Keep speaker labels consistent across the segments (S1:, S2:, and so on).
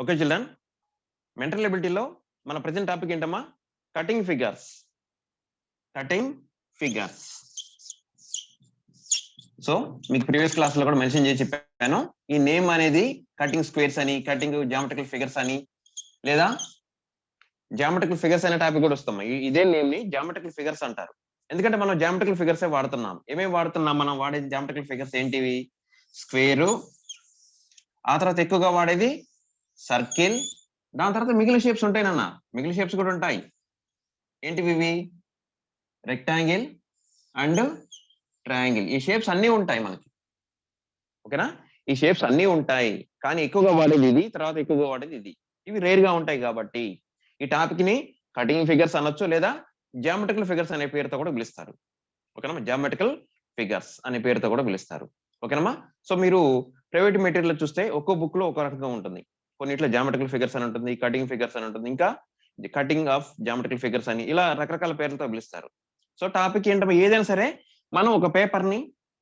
S1: Okay children, mental ఎబిలిటీలో మన present topic ఏంటమ్మా? Cutting figures. Cutting figures. So మీకు previous class లో కూడా మెన్షన్ చేసి చెప్పాను, ఈ నేమ్ అనేది కటింగ్ స్క్వేర్స్ అని, కటింగ్ జామెట్రికల్ ఫిగర్స్ అని, లేదా జామెట్రికల్ ఫిగర్స్ అనే టాపిక్ కూడా వస్తాం. ఇదే నేమ్ ని జామెట్రికల్ ఫిగర్స్ అంటారు. ఎందుకంటే మనం జామెట్రికల్ ఫిగర్స్ వాడుతున్నాం. ఏమేమి వాడుతున్నాం? మనం వాడేది జామెట్రికల్ ఫిగర్స్ ఏంటివి? స్క్వేరు, ఆ తర్వాత ఎక్కువగా వాడేది సర్కిల్, దాని తర్వాత మిగిలిన షేప్స్ ఉంటాయి నాన్న, మిగిలిన షేప్స్ కూడా ఉంటాయి. ఏంటివి ఇవి? Rectangle and triangle. ఈ షేప్స్ అన్నీ ఉంటాయి మనకి, ఓకేనా? ఈ షేప్స్ అన్నీ ఉంటాయి, కానీ ఎక్కువగా వాడేది ఇది, తర్వాత ఎక్కువగా వాడేది ఇది. ఇవి రేర్ గా ఉంటాయి కాబట్టి ఈ టాపిక్ ని కటింగ్ ఫిగర్స్ అనొచ్చు, లేదా జామెట్రికల్ ఫిగర్స్ అనే పేరుతో కూడా పిలుస్తారు. ఓకేనమ్మా? జామెట్రికల్ ఫిగర్స్ అనే పేరుతో కూడా పిలుస్తారు. ఓకేనమ్మా? సో మీరు ప్రైవేట్ మెటీరియల్ చూస్తే ఒక్కో బుక్ లో ఒక రకంగా ఉంటుంది. కొన్నిట్లో జామెట్రికల్ ఫిగర్స్ అని ఉంటుంది, కటింగ్ ఫిగర్స్ అని ఉంటుంది, ఇంకా కటింగ్ ఆఫ్ జామెట్రికల్ ఫిగర్స్ అని, ఇలా రకరకాల పేర్లతో పిలుస్తారు. సో టాపిక్ ఏంటమ్మా? ఏదైనా సరే మనం ఒక పేపర్ ని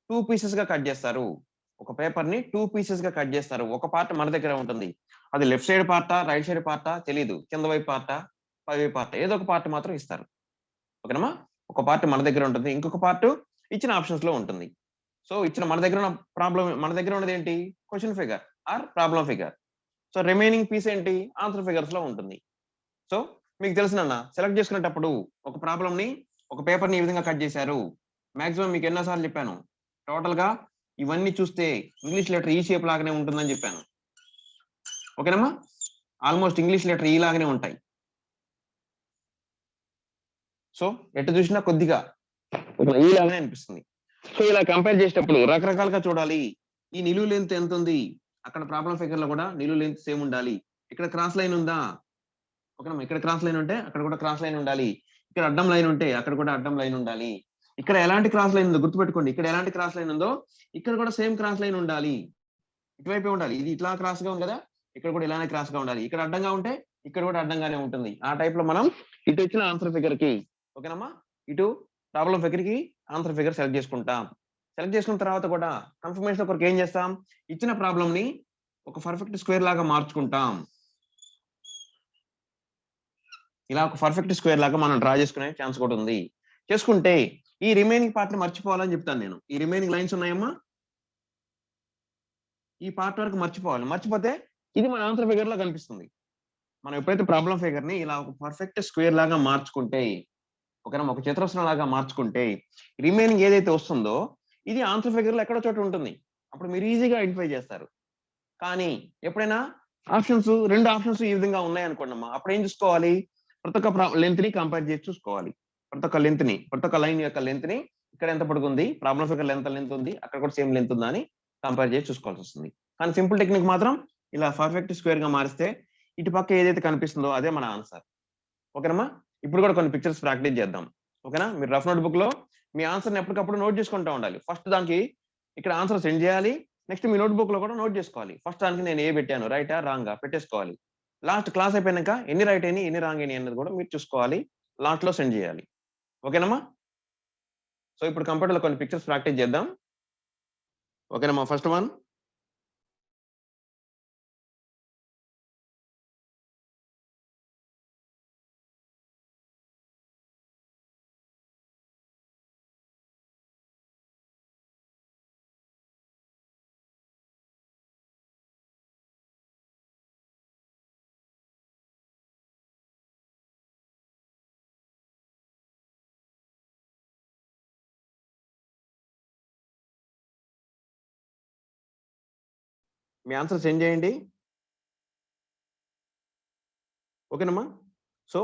S1: 2 పీసెస్ గా కట్ చేస్తారు. ఒక పేపర్ ని 2 పీసెస్ గా కట్ చేస్తారు. ఒక పార్ట్ మన దగ్గర ఉంటుంది. అది లెఫ్ట్ సైడ్ పార్టా, రైట్ సైడ్ పార్టా తెలియదు, కింద వైపు పార్టా, పై వైపు పార్టా, ఏదో ఒక పార్ట్ మాత్రం ఇస్తారు. ఓకేనమ్మా? ఒక పార్ట్ మన దగ్గర ఉంటుంది, ఇంకొక పార్ట్ ఇచ్చిన ఆప్షన్స్ లో ఉంటుంది. సో ఇచ్చిన మన దగ్గర ఉన్న ప్రాబ్లం, మన దగ్గర ఉన్నది ఏంటి? Question figure or problem figure. So remaining piece ఏంటి? ఆన్సర్ ఫిగర్స్ లో ఉంటుంది. సో మీకు తెలుసునన్న, సెలెక్ట్ చేసుకునేటప్పుడు ఒక ప్రాబ్లం ని, ఒక పేపర్ ని ఈ విధంగా కట్ చేశారు. మాక్సిమం మీకు ఎన్నోసార్లు చెప్పాను, టోటల్ గా ఇవన్నీ చూస్తే ఇంగ్లీష్ లెటర్ ఈ షేప్ లాగానే ఉంటుందని చెప్పాను. ఓకేనమ్మా? ఆల్మోస్ట్ ఇంగ్లీష్ లెటర్ ఈ లాగానే ఉంటాయి. సో ఎటు చూసినా కొద్దిగా ఈ లాగానే అనిపిస్తుంది. సో ఇలా కంపేర్ చేసేటప్పుడు రకరకాలుగా చూడాలి. ఈ నిలువు లెంత్ ఎంత ఉంది? అక్కడ ప్రాబ్లం ఫిగర్ లో కూడా నిలువు లెంత్ సేమ్ ఉండాలి. ఇక్కడ క్రాస్ లైన్ ఉందా? ఓకేనమ్మా? ఇక్కడ క్రాస్ లైన్ ఉంటే అక్కడ కూడా క్రాస్ లైన్ ఉండాలి. ఇక్కడ అడ్డం లైన్ ఉంటే అక్కడ కూడా అడ్డం లైన్ ఉండాలి. ఇక్కడ ఎలాంటి క్రాస్ లైన్ ఉందో గుర్తుపెట్టుకోండి. ఇక్కడ ఎలాంటి క్రాస్ లైన్ ఉందో ఇక్కడ కూడా సేమ్ క్రాస్ లైన్ ఉండాలి. ఇటువైపే ఉండాలి. ఇది ఇట్లా క్రాస్ గా ఉంది కదా, ఇక్కడ కూడా ఇలానే క్రాస్ గా ఉండాలి. ఇక్కడ అడ్డంగా ఉంటే ఇక్కడ కూడా అడ్డంగానే ఉంటుంది. ఆ టైప్ లో మనం ఇటు వచ్చిన ఆన్సర్ ఫిగర్ కి, ఓకేనమ్మా, ఇటు ప్రాబ్లం ఫిగర్ కి ఆన్సర్ ఫిగర్ సెలెక్ట్ చేసుకుంటాం. సెలెక్ట్ చేసుకున్న తర్వాత కూడా కన్ఫర్మేషన్ కొరకు ఏం చేస్తాం? ఇచ్చిన ప్రాబ్లం ని ఒక పర్ఫెక్ట్ స్క్వేర్ లాగా మార్చుకుంటాం. ఇలా ఒక పర్ఫెక్ట్ స్క్వేర్ లాగా మనం డ్రా చేసుకునే ఛాన్స్ కూడా ఉంది. చేసుకుంటే ఈ రిమైనింగ్ పార్ట్ ని మర్చిపోవాలని చెప్తాను నేను. ఈ రిమైనింగ్ లైన్స్ ఉన్నాయమ్మా, ఈ పార్ట్ వరకు మర్చిపోవాలి. మర్చిపోతే ఇది మన ఆన్సర్ ఫిగర్ లో కనిపిస్తుంది. మనం ఎప్పుడైతే ప్రాబ్లం ఫిగర్ ని ఇలా ఒక పర్ఫెక్ట్ స్క్వేర్ లాగా మార్చుకుంటే, ఓకేనా, ఒక చతురస్రం లాగా మార్చుకుంటే రిమైనింగ్ ఏదైతే వస్తుందో ఇది ఆన్సర్ ఫిగర్ లో ఎక్కడో చోట ఉంటుంది. అప్పుడు మీరు ఈజీగా ఐడెంటిఫై చేస్తారు. కానీ ఎప్పుడైనా ఆప్షన్స్, రెండు ఆప్షన్స్ ఈ విధంగా ఉన్నాయనుకోండి అమ్మా, అప్పుడు ఏం చూసుకోవాలి? ప్రతి ఒక్క లెంత్ ని కంపేర్ చేసి చూసుకోవాలి. ప్రతి ఒక్క లెంత్ ని, ప్రతి ఒక్క లైన్ యొక్క లెంత్ ని, ఇక్కడ ఎంత పొడుగుంది, ప్రాబ్లం ఫిగర్ లెంత్ ఉంది, అక్కడ కూడా సేమ్ లెంత్ ఉందా అని కంపేర్ చేసి చూసుకోవాల్సి వస్తుంది. కానీ సింపుల్ టెక్నిక్ మాత్రం ఇలా పర్ఫెక్ట్ స్క్వేర్ గా మారిస్తే ఇటు పక్క ఏదైతే కనిపిస్తుందో అదే మన ఆన్సర్. ఓకేనమ్మా? ఇప్పుడు కూడా కొన్ని పిక్చర్స్ ప్రాక్టీస్ చేద్దాం. ఓకేనా? మీరు రఫ్ నోట్ బుక్ లో మీ ఆన్సర్ ని ఎప్పటికప్పుడు నోట్ చేసుకుంటూ ఉండాలి. ఫస్ట్ దానికి ఇక్కడ ఆన్సర్ సెండ్ చేయాలి. నెక్స్ట్ మీ నోట్ బుక్ లో కూడా నోట్ చేసుకోవాలి. ఫస్ట్ దానికి నేను ఏ పెట్టాను, రైటా రాంగా పెట్టేసుకోవాలి. లాస్ట్ క్లాస్ అయిపోయినాక ఎన్ని రైట్ అయినాయి, ఎన్ని రాంగ్ అయినాయి అన్నది కూడా మీరు చూసుకోవాలి. లాస్ట్ లో సెండ్ చేయాలి. ఓకేనమ్మా? సో ఇప్పుడు కంప్యూటర్ లో కొన్ని పిక్చర్స్ ప్రాక్టీస్ చేద్దాం. ఓకేనమ్మా? ఫస్ట్ వన్, మీ ఆన్సర్ సెండ్ చేయండి. ఓకేనమ్మా? సో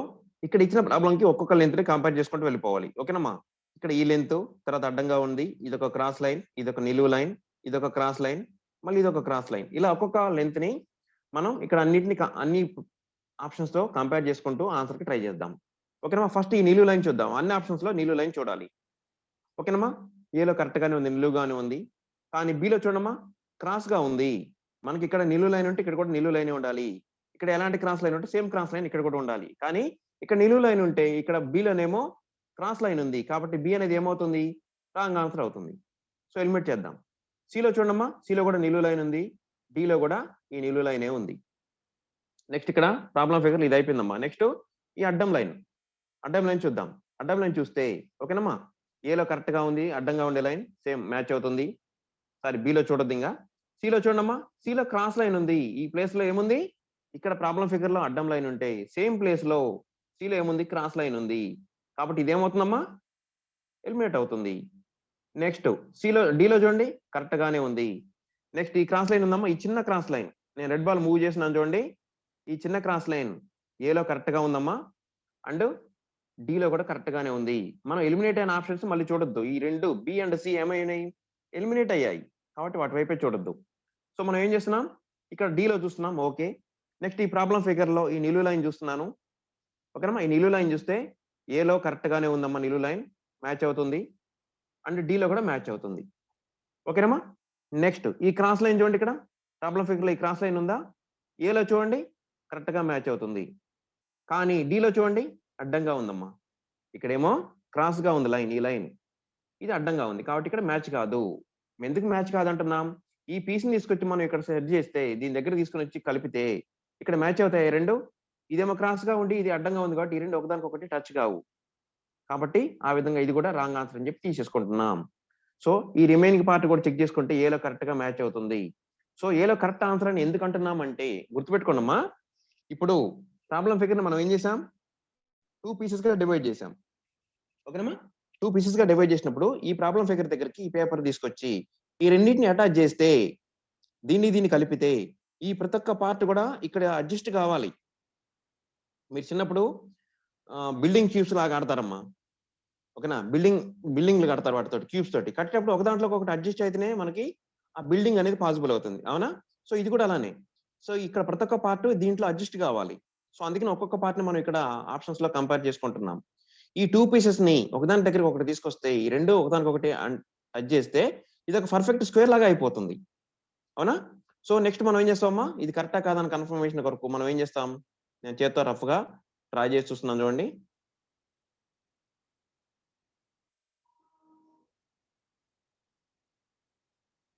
S1: ఇక్కడ ఇచ్చిన ప్రాబ్లం కి ఒక్కొక్క లెంత్ ని కంపేర్ చేసుకుంటూ వెళ్ళిపోవాలి. ఓకేనమ్మా? ఇక్కడ ఈ లెంత్, తర్వాత అడ్డంగా ఉంది, ఇదొక క్రాస్ లైన్, ఇదొక నిలువు లైన్, ఇదొక క్రాస్ లైన్, మళ్ళీ ఇదొక క్రాస్ లైన్. ఇలా ఒక్కొక్క లెంత్ ని మనం ఇక్కడ అన్ని ఆప్షన్స్ తో కంపేర్ చేసుకుంటూ ఆన్సర్ కి ట్రై చేద్దాం. ఓకేనమ్మా? ఫస్ట్ ఈ నిలువు లైన్ చూద్దాం. అన్ని ఆప్షన్స్ లో నిలువు లైన్ చూడాలి. ఓకేనమ్మా? ఏలో కరెక్ట్ గానే ఉంది, నిలువుగానే ఉంది. కానీ బిలో చూడమ్మా, క్రాస్ గా ఉంది. మనకి ఇక్కడ నిలువు లైన్ ఉంటే ఇక్కడ కూడా నిలువు లైన్ ఉండాలి. ఇక్కడ ఎలాంటి క్రాస్ లైన్ ఉంటే సేమ్ క్రాస్ లైన్ ఇక్కడ కూడా ఉండాలి. కానీ ఇక్కడ నిలువు లైన్ ఉంటే ఇక్కడ బిలోనేమో క్రాస్ లైన్ ఉంది. కాబట్టి బి అనేది ఏమవుతుంది? రాంగ్ ఆన్సర్ అవుతుంది. సో ఎలిమినేట్ చేద్దాం. సిలో చూడమ్మా, సిలో కూడా నిలువు లైన్ ఉంది, డిలో కూడా ఈ నిలువు లైనే ఉంది. నెక్స్ట్ ఇక్కడ ప్రాబ్లం ఫిగర్ ఇది అయిపోయిందమ్మా. నెక్స్ట్ ఈ అడ్డం లైన్ చూద్దాం. అడ్డం లైన్ చూస్తే ఓకేనమ్మా, ఏలో కరెక్ట్ గా ఉంది, అడ్డంగా ఉండే లైన్ సేమ్ మ్యాచ్ అవుతుంది. సారీ, బిలో చూడొద్దు, ఇంకా సిలో చూడమ్మా. సిలో క్రాస్ లైన్ ఉంది. ఈ ప్లేస్ లో ఏముంది, ఇక్కడ ప్రాబ్లం ఫిగర్ లో అడ్డం లైన్ ఉంటే సేమ్ ప్లేస్ లో సిలో ఏముంది, క్రాస్ లైన్ ఉంది. కాబట్టి ఇదేమవుతుందమ్మా, ఎలిమినేట్ అవుతుంది. నెక్స్ట్ సిలో డిలో చూడండి, కరెక్ట్ గానే ఉంది. నెక్స్ట్ ఈ క్రాస్ లైన్ ఉందమ్మా, ఈ చిన్న క్రాస్ లైన్ నేను రెడ్ బాల్ మూవ్ చేసినాను చూడండి, ఈ చిన్న క్రాస్ లైన్ ఏలో కరెక్ట్ గా ఉందమ్మా, అండ్ డిలో కూడా కరెక్ట్ గానే ఉంది. మనం ఎలిమినేట్ అయిన ఆప్షన్స్ మళ్ళీ చూడొద్దు. ఈ రెండు బి అండ్ సి ఏమైనాయి, ఎలిమినేట్ అయ్యాయి. కాబట్టి వాటి వైపే చూడొద్దు. సో మనం ఏం చేస్తున్నాం, ఇక్కడ డిలో చూస్తున్నాం. ఓకే, నెక్స్ట్ ఈ ప్రాబ్లం ఫిగర్ లో ఈ నిలువు లైన్ చూస్తున్నాను. ఓకేనమ్మా, ఈ నిలువు లైన్ చూస్తే ఏలో కరెక్ట్ గానే ఉందమ్మా, నిలువు లైన్ మ్యాచ్ అవుతుంది, అండ్ డిలో కూడా మ్యాచ్ అవుతుంది. ఓకేనమ్మా. నెక్స్ట్ ఈ క్రాస్ లైన్ చూడండి, ఇక్కడ ప్రాబ్లం ఫిగర్ లో ఈ క్రాస్ లైన్ ఉందా, ఏలో చూడండి కరెక్ట్ గా మ్యాచ్ అవుతుంది. కానీ డిలో చూడండి అడ్డంగా ఉందమ్మా. ఇక్కడేమో క్రాస్ గా ఉంది లైన్, ఈ లైన్ ఇది అడ్డంగా ఉంది. కాబట్టి ఇక్కడ మ్యాచ్ కాదు. ఎందుకు మ్యాచ్ కాదంటున్నాం, ఈ పీస్ ని తీసుకొచ్చి మనం ఇక్కడ సెట్ చేస్తే, దీని దగ్గర తీసుకుని వచ్చి కలిపితే ఇక్కడ మ్యాచ్ అవుతాయి రెండు. ఇదేమో క్రాస్ గా ఉండి ఇది అడ్డంగా ఉంది, కాబట్టి ఈ రెండు ఒకదానికొకటి టచ్ కావు. కాబట్టి ఆ విధంగా ఇది కూడా రాంగ్ ఆన్సర్ అని చెప్పి తీసేసుకుంటున్నాం. సో ఈ రిమైనింగ్ పార్ట్ కూడా చెక్ చేసుకుంటే ఏలో కరెక్ట్ గా మ్యాచ్ అవుతుంది. సో ఏలో కరెక్ట్ ఆన్సర్ అని ఎందుకు అంటున్నాం అంటే, గుర్తుపెట్టుకోండమ్మా, ఇప్పుడు ప్రాబ్లం ఫిగర్ మనం ఏం చేసాం, 2 పీసెస్ గా డివైడ్ చేసాం. ఓకేనమ్మా, 2 పీసెస్ గా డివైడ్ చేసినప్పుడు ఈ ప్రాబ్లం ఫిగర్ దగ్గరికి ఈ పేపర్ తీసుకొచ్చి ఈ రెండింటిని అటాచ్ చేస్తే, దీన్ని కలిపితే ఈ ప్రతి ఒక్క పార్ట్ కూడా ఇక్కడ అడ్జస్ట్ కావాలి. మీరు చిన్నప్పుడు బిల్డింగ్ క్యూబ్స్ లాగా ఆడతారమ్మా. ఓకేనా, బిల్డింగ్లు కడతారు వాటితో, క్యూబ్స్ తోటి కట్టేటప్పుడు ఒక దాంట్లో ఒకటి అడ్జస్ట్ అయితేనే మనకి ఆ బిల్డింగ్ అనేది పాసిబుల్ అవుతుంది. అవునా? సో ఇది కూడా అలానే. సో ఇక్కడ ప్రతి ఒక్క పార్ట్ దీంట్లో అడ్జస్ట్ కావాలి. సో అందుకని ఒక్కొక్క పార్ట్ ని మనం ఇక్కడ ఆప్షన్స్ లో కంపేర్ చేసుకుంటున్నాం. ఈ 2 పీసెస్ ని ఒకదాని దగ్గరికి ఒకటి తీసుకొస్తే, ఈ రెండు ఒకదానికొకటి టచ్ చేస్తే ఇది ఒక పర్ఫెక్ట్ స్క్వేర్ లాగా అయిపోతుంది. అవునా? సో నెక్స్ట్ మనం ఏం చేస్తామమ్మా, ఇది కరెక్టా కాదని కన్ఫర్మేషన్ కొరకు మనం ఏం చేస్తాం, నేను చేత్తో రఫ్ గా ట్రై చేసి చూస్తున్నాను చూడండి.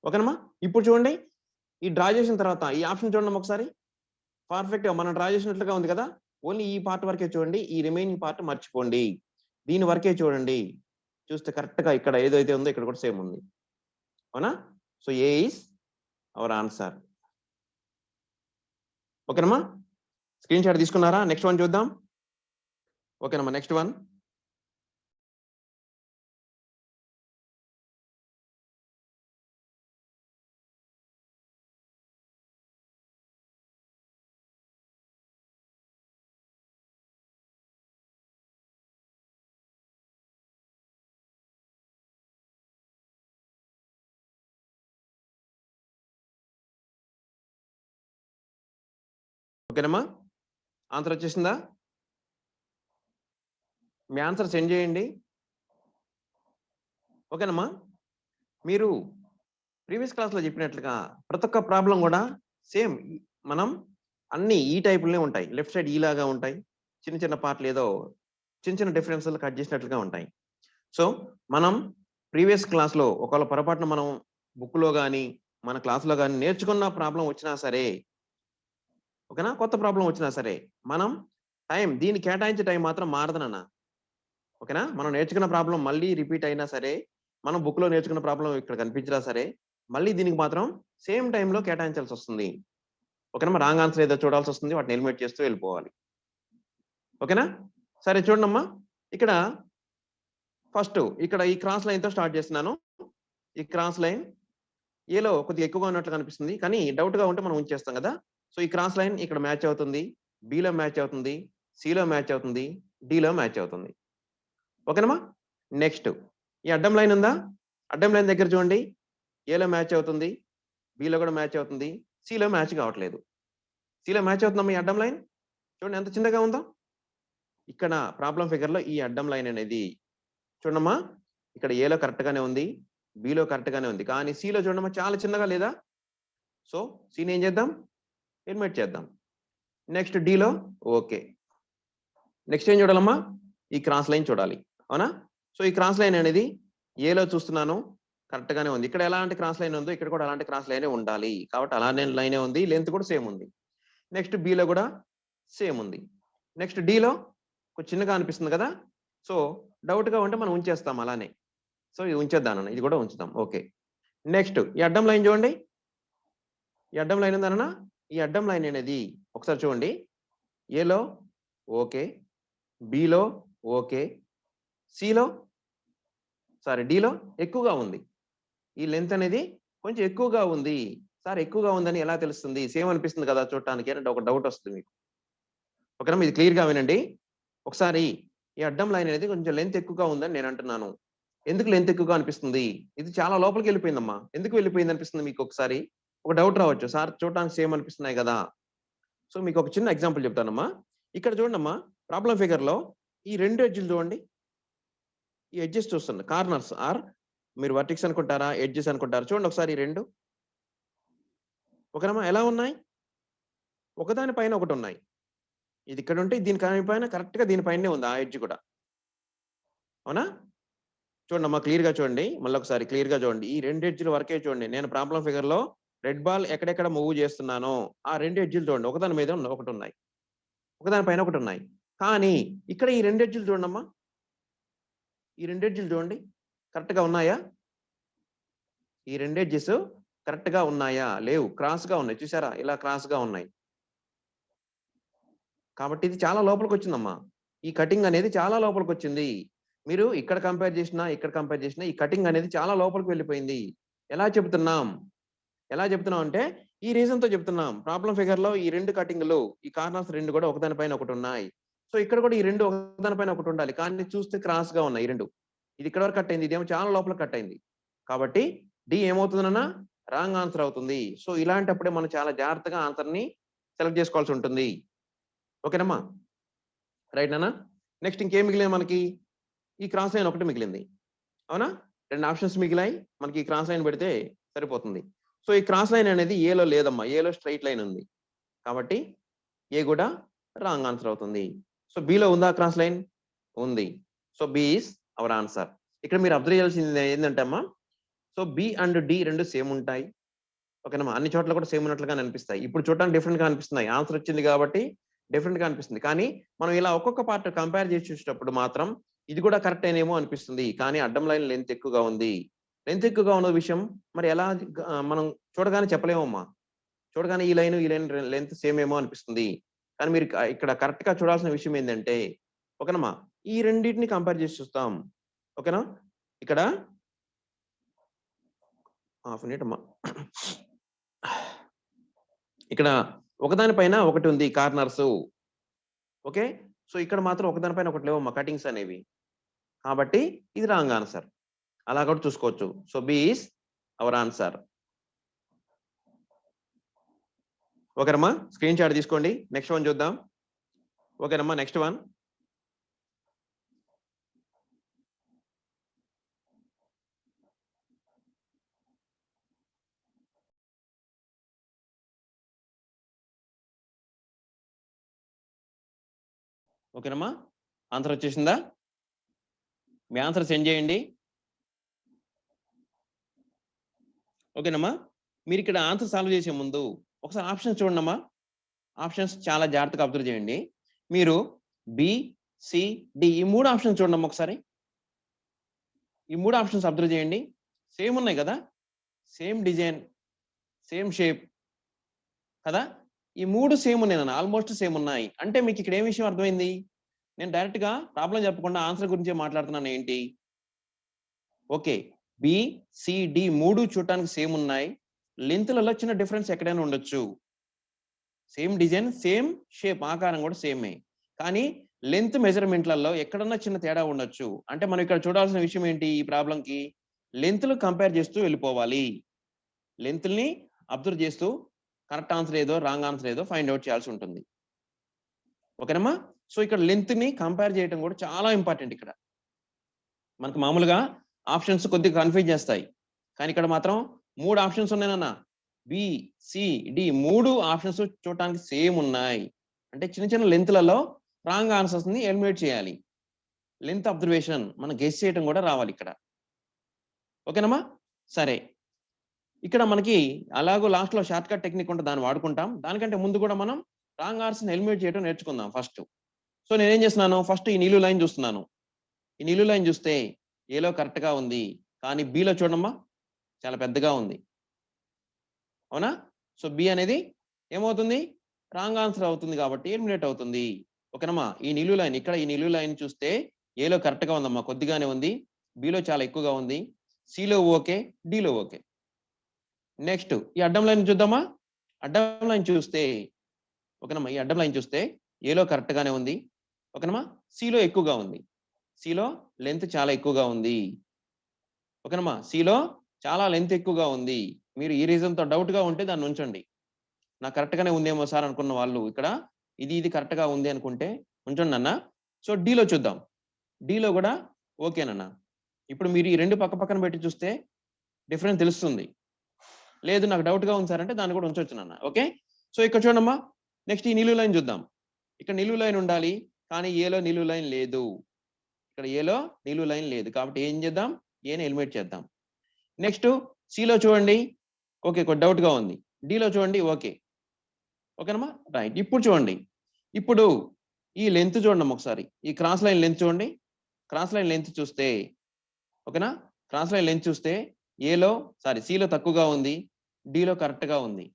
S1: ఓకేనమ్మా, ఇప్పుడు చూడండి, ఈ డ్రా చేసిన తర్వాత ఈ ఆప్షన్ చూడండి ఒకసారి, పర్ఫెక్ట్ గా మనం డ్రా చేసినట్లుగా ఉంది కదా. ఓన్లీ ఈ పార్ట్ వరకే చూడండి, ఈ రిమైనింగ్ పార్ట్ మర్చిపోండి, దీని వరకే చూడండి. చూస్తే కరెక్ట్ గా ఇక్కడ ఏదైతే ఉందో ఇక్కడ కూడా సేమ్ ఉంది. అవునా? So A is our answer. ఓకేనమ్మా, స్క్రీన్ షాట్ తీసుకున్నారా? నెక్స్ట్ వన్ చూద్దాం. ఓకేనమ్మా, నెక్స్ట్ వన్. ఓకేనమ్మా, ఆన్సర్ వచ్చేసిందా? మీ ఆన్సర్ సెండ్ చేయండి. ఓకేనమ్మా, మీరు ప్రీవియస్ క్లాస్ లో చెప్పినట్లుగా ప్రతి ఒక్క ప్రాబ్లం కూడా సేమ్ మనం అన్ని ఈ టైపులనే ఉంటాయి. లెఫ్ట్ సైడ్ ఈలాగా ఉంటాయి, చిన్న చిన్న పార్ట్లు ఏదో చిన్న చిన్న డిఫరెన్స్ కట్ చేసినట్లుగా ఉంటాయి. సో మనం ప్రీవియస్ క్లాస్ లో ఒకవేళ పొరపాటున మనం బుక్ లో కానీ మన క్లాస్ లో కానీ నేర్చుకున్న ప్రాబ్లం వచ్చినా సరే, ఓకేనా, కొత్త ప్రాబ్లం వచ్చినా సరే మనం దీన్ని కేటాయించే టైం మాత్రం మారదనన్న. ఓకేనా, మనం నేర్చుకున్న ప్రాబ్లం మళ్ళీ రిపీట్ అయినా సరే, మనం బుక్ లో నేర్చుకున్న ప్రాబ్లం ఇక్కడ కనిపించినా సరే, మళ్ళీ దీనికి మాత్రం సేమ్ టైంలో కేటాయించాల్సి వస్తుంది. ఓకేనా, రాంగ్ ఆన్సర్ ఏదో చూడాల్సి వస్తుంది, వాటిని ఎలిమినేట్ చేస్తూ వెళ్ళిపోవాలి. ఓకేనా, సరే చూడండమ్మా, ఇక్కడ ఫస్ట్ ఇక్కడ ఈ క్రాస్ లైన్ తో స్టార్ట్ చేస్తున్నాను. ఈ క్రాస్ లైన్ ఏలో కొద్దిగా ఎక్కువగా ఉన్నట్లు కనిపిస్తుంది, కానీ డౌట్ గా ఉంటే మనం ఉంచేస్తాం కదా. సో ఈ క్రాస్ లైన్ ఇక్కడ మ్యాచ్ అవుతుంది, బిలో మ్యాచ్ అవుతుంది, సిలో మ్యాచ్ అవుతుంది, డిలో మ్యాచ్ అవుతుంది. ఓకేనమ్మా, నెక్స్ట్ ఈ అడ్డం లైన్ ఉందా, అడ్డం లైన్ దగ్గర చూడండి, ఏలో మ్యాచ్ అవుతుంది, బిలో కూడా మ్యాచ్ అవుతుంది, సిలో మ్యాచ్ కావట్లేదు. సిలో మ్యాచ్ అవుతుందమ్మా ఈ అడ్డం లైన్, చూడండి ఎంత చిన్నగా ఉందో. ఇక్కడ ప్రాబ్లం ఫిగర్ లో ఈ అడ్డం లైన్ అనేది చూడమ్మా, ఇక్కడ ఏలో కరెక్ట్ గానే ఉంది, బిలో కరెక్ట్ గానే ఉంది, కానీ సిలో చూడమ్మా చాలా చిన్నగా లేదా. సో సిని ఏం చేద్దాం, ఎలిమినేట్ చేద్దాం. నెక్స్ట్ డిలో ఓకే. నెక్స్ట్ ఏం చూడాలమ్మా, ఈ క్రాస్ లైన్ చూడాలి. అవునా? సో ఈ క్రాస్ లైన్ అనేది ఏలో చూస్తున్నాను కరెక్ట్ గానే ఉంది, ఇక్కడ ఎలాంటి క్రాస్ లైన్ ఉందో ఇక్కడ కూడా అలాంటి క్రాస్ లైనే ఉండాలి, కాబట్టి అలానే లైనే ఉంది, లెంత్ కూడా సేమ్ ఉంది. నెక్స్ట్ బిలో కూడా సేమ్ ఉంది. నెక్స్ట్ డిలో కొంచెం చిన్నగా అనిపిస్తుంది కదా, సో డౌట్గా ఉంటే మనం ఉంచేస్తాం అలానే. సో ఇది ఉంచేద్దాం, ఇది కూడా ఉంచుతాం. ఓకే, నెక్స్ట్ ఈ అడ్డం లైన్ చూడండి. ఈ అడ్డం లైన్ ఉందన్న, ఈ అడ్డం లైన్ అనేది ఒకసారి చూడండి. ఏలో ఓకే, బిలో ఓకే, సిలో డిలో ఎక్కువగా ఉంది. ఈ లెంత్ అనేది కొంచెం ఎక్కువగా ఉంది. సార్ ఎక్కువగా ఉందని ఎలా తెలుస్తుంది? సేమ్ అనిపిస్తుంది కదా చూడటానికి అని ఒక డౌట్ వస్తుంది మీకు. ఓకేనా, ఇది క్లియర్‌గా వినండి. ఒకసారి ఈ అడ్డం లైన్ అనేది కొంచెం లెంత్ ఎక్కువగా ఉందని నేను అంటున్నాను. ఎందుకు లెంత్ ఎక్కువగా అనిపిస్తుంది? ఇది చాలా లోపలికి వెళ్ళిపోయిందమ్మా. ఎందుకు వెళ్ళిపోయింది అనిపిస్తుంది మీకు ఒకసారి? ఒక డౌట్ రావచ్చు. సార్ చూడటానికి సేమ్ అనిపిస్తున్నాయి కదా! సో మీకు ఒక చిన్న ఎగ్జాంపుల్ చెప్తానమ్మా. ఇక్కడ చూడండమ్మా, ప్రాబ్లమ్ ఫిగర్‌లో ఈ 2 ఎడ్జ్‌లు చూడండి. ఈ ఎడ్జెస్ చూస్తున్నా. కార్నర్స్ ఆర్ మీరు వర్టెక్స్ అనుకుంటారా? ఎడ్జెస్ అనుకుంటారా? చూడండి ఒకసారి ఈ 2. ఓకేనమ్మా, ఎలా ఉన్నాయి? ఒకదాని పైన ఒకటి ఉన్నాయి. ఇది ఇక్కడ ఉంటే దీని పైన కరెక్ట్‌గా దీని పైనే ఉంది ఆ ఎడ్జ్ కూడా. అవునా? చూడండమ్మా క్లియర్‌గా చూడండి. మళ్ళొకసారి క్లియర్‌గా చూడండి. ఈ 2 ఎడ్జ్‌ల వరకే చూడండి. నేను ప్రాబ్లమ్ ఫిగర్‌లో రెడ్ బాల్ ఎక్కడెక్కడ మూవ్ చేస్తున్నానో ఆ 2 ఎడ్జ్‌లు చూడండి. ఒకదాని మీద ఒకటున్నాయి. ఒకదాని పైన ఒకటున్నాయి. కానీ ఇక్కడ ఈ 2 ఎడ్జ్‌లు చూడండమ్మా. ఈ 2 ఎడ్జ్‌లు చూడండి. కరెక్ట్‌గా ఉన్నాయా? ఈ 2 ఎడ్జెస్ కరెక్ట్‌గా ఉన్నాయా? లేవు. క్రాస్‌గా ఉన్నాయి. చూసారా? ఇలా క్రాస్‌గా ఉన్నాయి. కాబట్టి ఇది చాలా లోపలికొచ్చిందమ్మా. ఈ కటింగ్ అనేది చాలా లోపలికొచ్చింది. మీరు ఇక్కడ కంపేర్ చేసినా, ఇక్కడ కంపేర్ చేసినా ఈ కటింగ్ అనేది చాలా లోపలికి వెళ్ళిపోయింది. ఎలా చెప్తున్నాం? ఎలా చెప్తున్నాం అంటే ఈ రీజన్‌తో చెప్తున్నాం. ప్రాబ్లమ్ ఫిగర్‌లో ఈ 2 కటింగ్‌లు, ఈ కార్నర్స్ 2 కూడా ఒకదాని పైన ఒకటున్నాయి. సో ఇక్కడ కూడా ఈ 2 ఒకదాని పైన ఒకటి ఉండాలి. కానీ చూస్తే క్రాస్‌గా ఉన్నాయి ఈ 2. ఇది ఇక్కడ వరకు కట్ అయింది. ఇదేమో చాలా లోపలికి కట్ అయింది. కాబట్టి డి ఏమవుతుందన్న? రాంగ్ ఆన్సర్ అవుతుంది. సో ఇలాంటప్పుడే మనం చాలా జాగ్రత్తగా ఆన్సర్‌ని సెలెక్ట్ చేసుకోవాల్సి ఉంటుంది. ఓకేనమ్మా? రైట్ నాన్న? నెక్స్ట్ ఇంకేం మిగిలింది మనకి? ఈ క్రాస్ లైన్ ఒకటి మిగిలింది. అవునా? 2 ఆప్షన్స్ మిగిలాయి. మనకి క్రాస్ లైన్ పెడితే సరిపోతుంది. సో ఈ క్రాస్ లైన్ అనేది ఏలో లేదమ్మా. ఏలో స్ట్రెయిట్ లైన్ ఉంది. కాబట్టి ఏ కూడా రాంగ్ ఆన్సర్ అవుతుంది. సో బిలో ఉందా క్రాస్ లైన్? ఉంది. So B is our answer. ఇక్కడ మీరు అబ్జర్వ్ చేయాల్సింది ఏందంటే అమ్మా, so B and D 2 same ఉంటాయి. ఓకేనమ్మా? అన్ని చోట్ల కూడా సేమ్ ఉన్నట్లుగానే అనిపిస్తాయి. ఇప్పుడు చూడడానికి డిఫరెంట్‌గా అనిపిస్తున్నాయి. ఆన్సర్ వచ్చింది కాబట్టి డిఫరెంట్‌గా అనిపిస్తుంది. కానీ మనం ఇలా ఒక్కొక్క పార్ట్ కంపేర్ చేసి చూసేటప్పుడు మాత్రం ఇది కూడా కరెక్టేనేమో అనిపిస్తుంది. కానీ అడ్డం లైన్ లెంత్ ఎక్కువగా ఉంది. లెంత్ ఎక్కువగా ఉన్న విషయం మరి ఎలా మనం చూడగానే చెప్పలేమమ్మా. చూడగానే ఈ లైన్ లెంత్ సేమ్ ఏమో అనిపిస్తుంది. కానీ మీరు ఇక్కడ కరెక్ట్‌గా చూడాల్సిన విషయం ఏందంటే, ఓకేనమ్మా, ఈ రెండిటిని కంపేర్ చేసి చూస్తాం. ఓకేనా? ఇక్కడ హాఫ్ మినిట్ అమ్మా. ఇక్కడ ఒకదాని పైన ఒకటి ఉంది కార్నర్స్. ఓకే. సో ఇక్కడ మాత్రం ఒకదాని పైన ఒకటి లేవమ్మా కటింగ్స్ అనేవి. కాబట్టి ఇది రాంగ్ ఆన్సర్. అలా కూడా చూసుకోవచ్చు. So B is our answer. ఓకేనమ్మా, స్క్రీన్ షాట్ తీసుకోండి. నెక్స్ట్ వన్ చూద్దాం. ఓకేనమ్మా, నెక్స్ట్ వన్. ఓకేనమ్మా, ఆన్సర్ వచ్చేసిందా? మీ ఆన్సర్ సెండ్ చేయండి. ఓకేనమ్మా, మీరు ఇక్కడ ఆన్సర్ సాల్వ్ చేసే ముందు ఒకసారి ఆప్షన్స్ చూడండమ్మా. ఆప్షన్స్ చాలా జాగ్రత్తగా అబ్జర్వ్ చేయండి. మీరు బి, సి, డి ఈ 3 ఆప్షన్స్ చూడండమ్మా ఒకసారి. ఈ 3 ఆప్షన్స్ అబ్జర్వ్ చేయండి. సేమ్ ఉన్నాయి కదా! సేమ్ డిజైన్, సేమ్ షేప్ కదా! ఈ 3 సేమ్ ఉన్నాయి నాన్న. ఆల్‌మోస్ట్ సేమ్ ఉన్నాయి. అంటే మీకు ఇక్కడ ఏ విషయం అర్థమైంది? నేను డైరెక్ట్‌గా ప్రాబ్లమ్ చెప్పకుండా ఆన్సర్ గురించే మాట్లాడుతున్నాను ఏంటి? ఓకే. బి, సి, డి 3 చూడటానికి సేమ్ ఉన్నాయి. లెంగ్త్‌లలో చిన్న డిఫరెన్స్ ఎక్కడైనా ఉండొచ్చు. సేమ్ డిజైన్, సేమ్ షేప్ ఆకారం కూడా సేమే. కానీ లెంగ్త్ మెజర్‌మెంట్‌లలో ఎక్కడన్నా చిన్న తేడా ఉండొచ్చు. అంటే మనం ఇక్కడ చూడాల్సిన విషయం ఏంటి ఈ ప్రాబ్లమ్‌కి? లెంగ్త్‌లు కంపేర్ చేస్తూ వెళ్ళిపోవాలి. లెంగ్త్‌ని అబ్జర్వ్ చేస్తూ కరెక్ట్ ఆన్సర్ ఏదో, రాంగ్ ఆన్సర్ ఏదో ఫైండ్ ఔట్ చేయాల్సి ఉంటుంది. ఓకేనమ్మా? సో ఇక్కడ లెంగ్త్‌ని కంపేర్ చేయడం కూడా చాలా ఇంపార్టెంట్ ఇక్కడ. మనకు మామూలుగా ఆప్షన్స్ కొద్దిగా కన్‌ఫ్యూజ్ చేస్తాయి. కానీ ఇక్కడ మాత్రం 3 ఆప్షన్స్ ఉన్నాయి నాన్న. బి, సి, డి 3 ఆప్షన్స్ చూడటానికి సేమ్ ఉన్నాయి. అంటే చిన్న చిన్న లెంగ్త్‌లలో రాంగ్ ఆన్సర్స్‌ని ఎలిమినేట్ చేయాలి. లెంగ్త్ అబ్జర్వేషన్ మనం గెస్ చేయడం కూడా రావాలి ఇక్కడ. ఓకేనమ్మా? సరే. ఇక్కడ మనకి అలాగో లాస్ట్‌లో షార్ట్ కట్ టెక్నిక్ ఉంటది. దాన్ని వాడుకుంటాం. దానికంటే ముందు కూడా మనం రాంగ్ ఆన్సర్ ఎలిమినేట్ చేయడం నేర్చుకుందాం ఫస్ట్. సో నేనేం చేస్తున్నాను, ఫస్ట్ ఈ నిలువు లైన్ చూస్తున్నాను. ఈ నిలువు లైన్ చూస్తే ఏలో కరెక్ట్ గా ఉంది, కానీ బిలో చూడమ్మా చాలా పెద్దగా ఉంది, అవునా? సో బి అనేది ఏమవుతుంది, రాంగ్ ఆన్సర్ అవుతుంది కాబట్టి ఎలిమినేట్ అవుతుంది. ఓకేనమ్మా? ఈ నిలువు లైన్, ఇక్కడ ఈ నిలువు లైన్ చూస్తే ఏలో కరెక్ట్ గా ఉందమ్మా, కొద్దిగానే ఉంది, బిలో చాలా ఎక్కువగా ఉంది, సిలో ఓకే, డిలో ఓకే. నెక్స్ట్ ఈ అడ్డం లైన్ చూద్దామా. అడ్డం లైన్ చూస్తే ఓకేనమ్మా, ఈ అడ్డం లైన్ చూస్తే ఏలో కరెక్ట్ గానే ఉంది, ఓకేనమ్మా, సిలో ఎక్కువగా ఉంది, సిలో లెంత్ చాలా ఎక్కువగా ఉంది, ఓకేనమ్మా, సిలో చాలా లెంత్ ఎక్కువగా ఉంది. మీరు ఈ రీజన్ తో డౌట్ గా ఉంటే దాన్ని ఉంచండి. నాకు కరెక్ట్ గానే ఉందేమో సార్ అనుకున్న వాళ్ళు ఇక్కడ ఇది కరెక్ట్ గా ఉంది అనుకుంటే ఉంచండి అన్న. సో డిలో చూద్దాం. డిలో కూడా ఓకేనన్నా. ఇప్పుడు మీరు ఈ రెండు పక్క పక్కన పెట్టి చూస్తే డిఫరెన్స్ తెలుస్తుంది. లేదు నాకు డౌట్ గా ఉంది సార్ అంటే దాన్ని కూడా ఉంచొచ్చు నాన్న. ఓకే, సో ఇక్కడ చూడమ్మా, నెక్స్ట్ ఈ నిలువు లైన్ చూద్దాం. ఇక్కడ నిలువు లైన్ ఉండాలి, కానీ ఏలో నిలువు లైన్ లేదు. ఇక్కడ ఏలో నిలువు లైన్ లేదు కాబట్టి ఏం చేద్దాం, ఏని ఎలిమినేట్ చేద్దాం. నెక్స్ట్ సిలో చూడండి, ఓకే కొద్ది డౌట్ గా ఉంది. డిలో చూడండి, ఓకే, ఓకేనమ్మా, రైట్. ఇప్పుడు చూడండి, ఇప్పుడు ఈ లెంత్ చూడండి ఒకసారి, ఈ క్రాస్ లైన్ లెంత్ చూడండి. క్రాస్ లైన్ లెంత్ చూస్తే ఓకేనా, క్రాస్ లైన్ లెంత్ చూస్తే ఏలో సిలో తక్కువగా ఉంది, డిలో కరెక్ట్ గా ఉంది,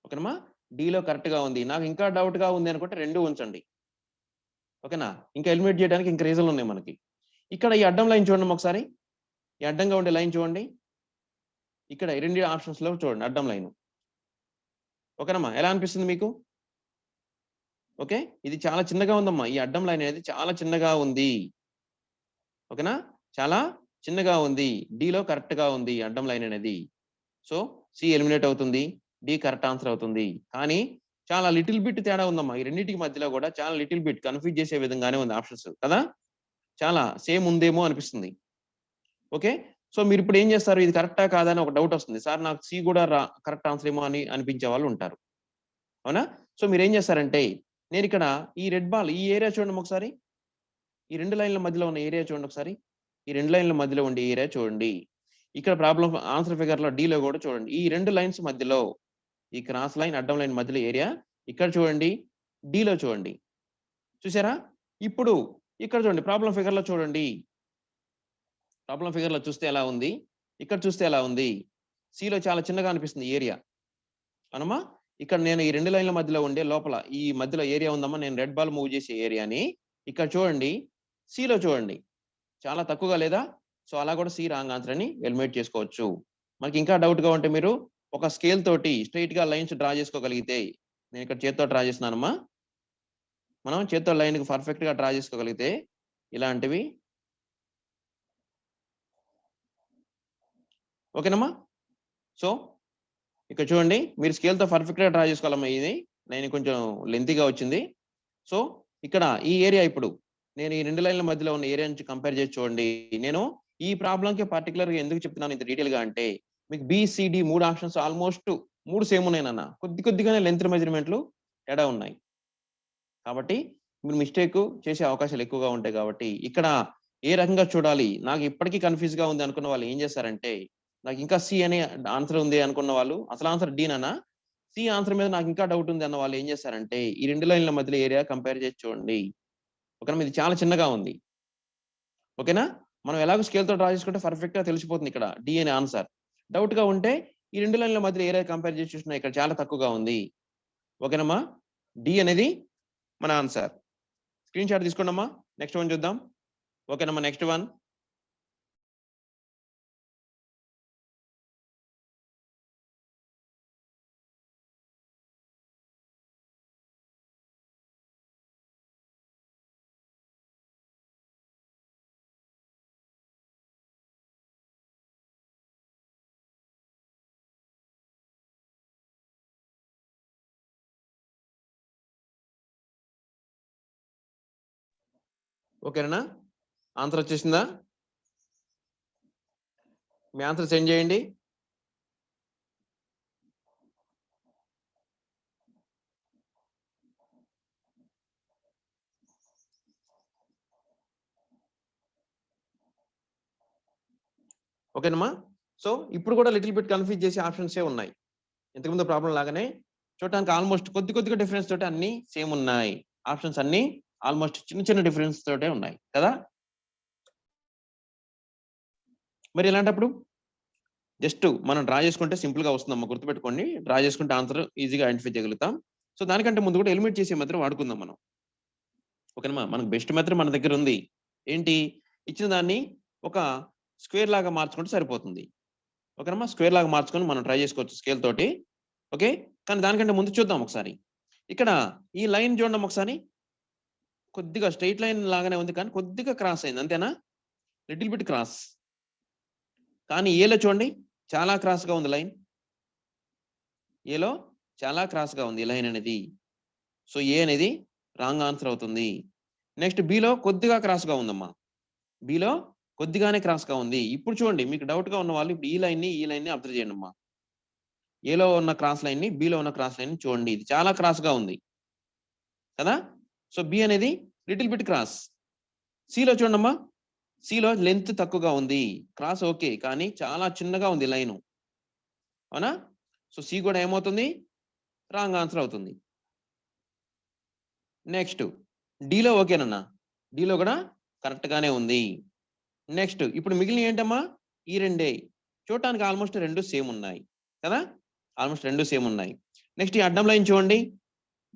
S1: ఓకేనమ్మా, డిలో కరెక్ట్ గా ఉంది. నాకు ఇంకా డౌట్ గా ఉంది అనుకుంటే రెండు ఉంచండి, ఓకేనా? ఇంకా ఎలిమినేట్ చేయడానికి ఇంకా రీజన్లు ఉన్నాయి మనకి. ఇక్కడ ఈ అడ్డం లైన్ చూడండి ఒకసారి, ఈ అడ్డంగా ఉండే లైన్ చూడండి, ఇక్కడ ఈ రెండు ఆప్షన్స్ లో చూడండి అడ్డం లైన్, ఓకేనమ్మా? ఎలా అనిపిస్తుంది మీకు? ఓకే, ఇది చాలా చిన్నగా ఉందమ్మా, ఈ అడ్డం లైన్ అనేది చాలా చిన్నగా ఉంది, ఓకేనా? చాలా చిన్నగా ఉంది, డిలో కరెక్ట్ గా ఉంది అడ్డం లైన్ అనేది. సో సి ఎలిమినేట్ అవుతుంది, డి కరెక్ట్ ఆన్సర్ అవుతుంది. కానీ చాలా లిటిల్ బిట్ తేడా ఉందమ్మా, ఈ రెండింటికి మధ్యలో కూడా చాలా లిటిల్ బిట్ కన్ఫ్యూజ్ చేసే విధంగానే ఉంది ఆప్షన్స్ కదా, చాలా సేమ్ ఉందేమో అనిపిస్తుంది. ఓకే, సో మీరు ఇప్పుడు ఏం చేస్తారు, ఇది కరెక్టా కాదా అని ఒక డౌట్ వస్తుంది, సార్ నాకు సి కూడా కరెక్ట్ ఆన్సర్ ఏమో అని అనిపించే వాళ్ళు ఉంటారు, అవునా? సో మీరు ఏం చేస్తారంటే, నేను ఇక్కడ ఈ రెడ్ బాల్ ఈ ఏరియా చూడండి ఒకసారి, ఈ రెండు లైన్ల మధ్యలో ఉన్న ఏరియా చూడండి ఒకసారి, ఈ రెండు లైన్ల మధ్యలో ఉండే ఏరియా చూడండి. ఇక్కడ ప్రాబ్లం ఆన్సర్ ఫిగర్ లో డిలో కూడా చూడండి, ఈ రెండు లైన్స్ మధ్యలో, ఈ క్రాస్ లైన్ అడ్డం లైన్ మధ్యలో ఏరియా ఇక్కడ చూడండి, డిలో చూడండి, చూసారా? ఇప్పుడు ఇక్కడ చూడండి, ప్రాబ్లం ఫిగర్ లో చూడండి, ప్రాబ్లం ఫిగర్ లో చూస్తే ఎలా ఉంది, ఇక్కడ చూస్తే ఎలా ఉంది, సిలో చాలా చిన్నగా అనిపిస్తుంది ఏరియా, అనమా? ఇక్కడ నేను ఈ రెండు లైన్ల మధ్యలో ఉండే లోపల ఈ మధ్యలో ఏరియా ఉందమ్మా, నేను రెడ్ బాల్ మూవ్ చేసే ఏరియాని ఇక్కడ చూడండి, సిలో చూడండి చాలా తక్కువగా లేదా? సో అలా కూడా సి రాంగ్ ఆన్సర్ అని ఎలిమినేట్ చేసుకోవచ్చు. మనకి ఇంకా డౌట్ గా ఉంటే మీరు ఒక స్కేల్ తోటి స్ట్రైట్ గా లైన్స్ డ్రా చేసుకోగలిగితే, నేను ఇక్కడ చేత్తో డ్రా చేస్తున్నానమ్మా, మనం చేత్తో లైన్ కి పర్ఫెక్ట్ గా డ్రా చేసుకోగలిగితే ఇలాంటివి, ఓకేనమ్మా? సో ఇక్కడ చూడండి, మీరు స్కేల్ తో పర్ఫెక్ట్ గా డ్రా చేసుకోవాలమ్మా, ఇది నేను కొంచెం లెంతీగా వచ్చింది. సో ఇక్కడ ఈ ఏరియా, ఇప్పుడు నేను ఈ రెండు లైన్ల మధ్యలో ఉన్న ఏరియా నుంచి కంపేర్ చేసి చూడండి. నేను ఈ ప్రాబ్లం కి పర్టికులర్ గా ఎందుకు చెప్తున్నాను ఇంత డీటెయిల్ గా అంటే, మీకు బిసిడి మూడు ఆప్షన్స్ ఆల్మోస్ట్ మూడు సేమ్ ఉన్నాయి నాన్న, కొద్దిగానే లెంత్ మెజర్మెంట్లు తేడా ఉన్నాయి కాబట్టి మీరు మిస్టేక్ చేసే అవకాశాలు ఎక్కువగా ఉంటాయి. కాబట్టి ఇక్కడ ఏ రకంగా చూడాలి, నాకు ఇప్పటికీ కన్ఫ్యూజ్ గా ఉంది అనుకున్న వాళ్ళు ఏం చేస్తారంటే, నాకు ఇంకా సి అనే ఆన్సర్ ఉంది అనుకున్న వాళ్ళు, అసలు ఆన్సర్ డి నాన్న, సి ఆన్సర్ మీద నాకు ఇంకా డౌట్ ఉంది అన్న వాళ్ళు ఏం చేస్తారంటే, ఈ రెండు లైన్ల మధ్యలో ఏరియా కంపేర్ చేసి చూడండి, ఓకేనా? ఇది చాలా చిన్నగా ఉంది, ఓకేనా? మనం ఎలాగో స్కేల్ తో డ్రా చేసుకుంటే పర్ఫెక్ట్ గా తెలిసిపోతుంది ఇక్కడ డి అనే ఆన్సర్. డౌట్ గా ఉంటే ఈ రెండు లైన్ల మధ్యలో ఏరియా కంపేర్ చేసి చూసినా ఇక్కడ చాలా తక్కువగా ఉంది, ఓకేనమ్మా? డి అనేది మన ఆన్సర్. స్క్రీన్ షాట్ తీసుకోండమ్మా, నెక్స్ట్ వన్ చూద్దాం, ఓకేనమ్మా? నెక్స్ట్ వన్, ఓకేనా? ఆన్సర్ వచ్చేసిందా? మీ ఆన్సర్ సెండ్ చేయండి. ఓకేనమ్మా? సో ఇప్పుడు కూడా లిటిల్ బిట్ కన్ఫ్యూజ్ చేసే ఆప్షన్సే ఉన్నాయి, ఇంతకుముందు ప్రాబ్లం లాగానే చూడటానికి ఆల్మోస్ట్ కొద్దిగా డిఫరెన్స్ తోటి అన్ని సేమ్ ఉన్నాయి. ఆప్షన్స్ అన్ని ఆల్మోస్ట్ చిన్న డిఫరెన్స్ తోటే ఉన్నాయి కదా. మరి ఇలాంటప్పుడు జస్ట్ మనం డ్రా చేసుకుంటే సింపుల్ గా వస్తుందమ్మా, గుర్తుపెట్టుకోండి. డ్రా చేసుకుంటే ఆన్సర్ ఈజీగా ఐడెంటిఫై చేయగలుగుతాం. సో దానికంటే ముందు కూడా ఎలిమినేట్ చేసే మెథడ్ వాడుకుందాం మనం. ఓకేనమ్మా, మనకు బెస్ట్ మెథడ్ మన దగ్గర ఉంది. ఏంటి? ఇచ్చిన దాన్ని ఒక స్క్వేర్ లాగా మార్చుకుంటే సరిపోతుంది. ఓకేనమ్మా, స్క్వేర్ లాగా మార్చుకొని మనం ట్రై చేసుకోవచ్చు స్కేల్ తోటి. ఓకే, కానీ దానికంటే ముందు చూద్దాం ఒకసారి. ఇక్కడ ఈ లైన్ చూడండి ఒకసారి, కొద్దిగా స్ట్రైట్ లైన్ లాగానే ఉంది కానీ కొద్దిగా క్రాస్ అయింది, అంతేనా? Little bit cross. కానీ ఏలో చూడండి చాలా క్రాస్ గా ఉంది లైన్. ఏలో చాలా క్రాస్ గా ఉంది లైన్ అనేది. సో ఏ అనేది రాంగ్ ఆన్సర్ అవుతుంది. నెక్స్ట్ బిలో కొద్దిగా క్రాస్ గా ఉందమ్మా. బిలో కొద్దిగానే క్రాస్ గా ఉంది. ఇప్పుడు చూడండి, మీకు డౌట్ గా ఉన్న వాళ్ళు ఇప్పుడు ఈ లైన్ ని అబ్జర్వ్ చేయండి అమ్మా. ఏలో ఉన్న క్రాస్ లైన్ ని, బిలో ఉన్న క్రాస్ లైన్ ని చూడండి, ఇది చాలా క్రాస్ గా ఉంది కదా. సో బి అనేది లిటిల్ బిట్ క్రాస్. సిలో చూడండమ్మా, సిలో లెంత్ తక్కువగా ఉంది, క్రాస్ ఓకే కానీ చాలా చిన్నగా ఉంది లైను, అవునా? సో సి కూడా ఏమవుతుంది? రాంగ్ ఆన్సర్ అవుతుంది. నెక్స్ట్ డిలో ఓకేనన్నా, డిలో కూడా కరెక్ట్ గానే ఉంది. నెక్స్ట్ ఇప్పుడు మిగిలిన ఏంటమ్మా? ఈ రెండే. చూడటానికి ఆల్మోస్ట్ రెండు సేమ్ ఉన్నాయి కదా, ఆల్మోస్ట్ రెండు సేమ్ ఉన్నాయి. నెక్స్ట్ ఈ అడ్డం లైన్ చూడండి,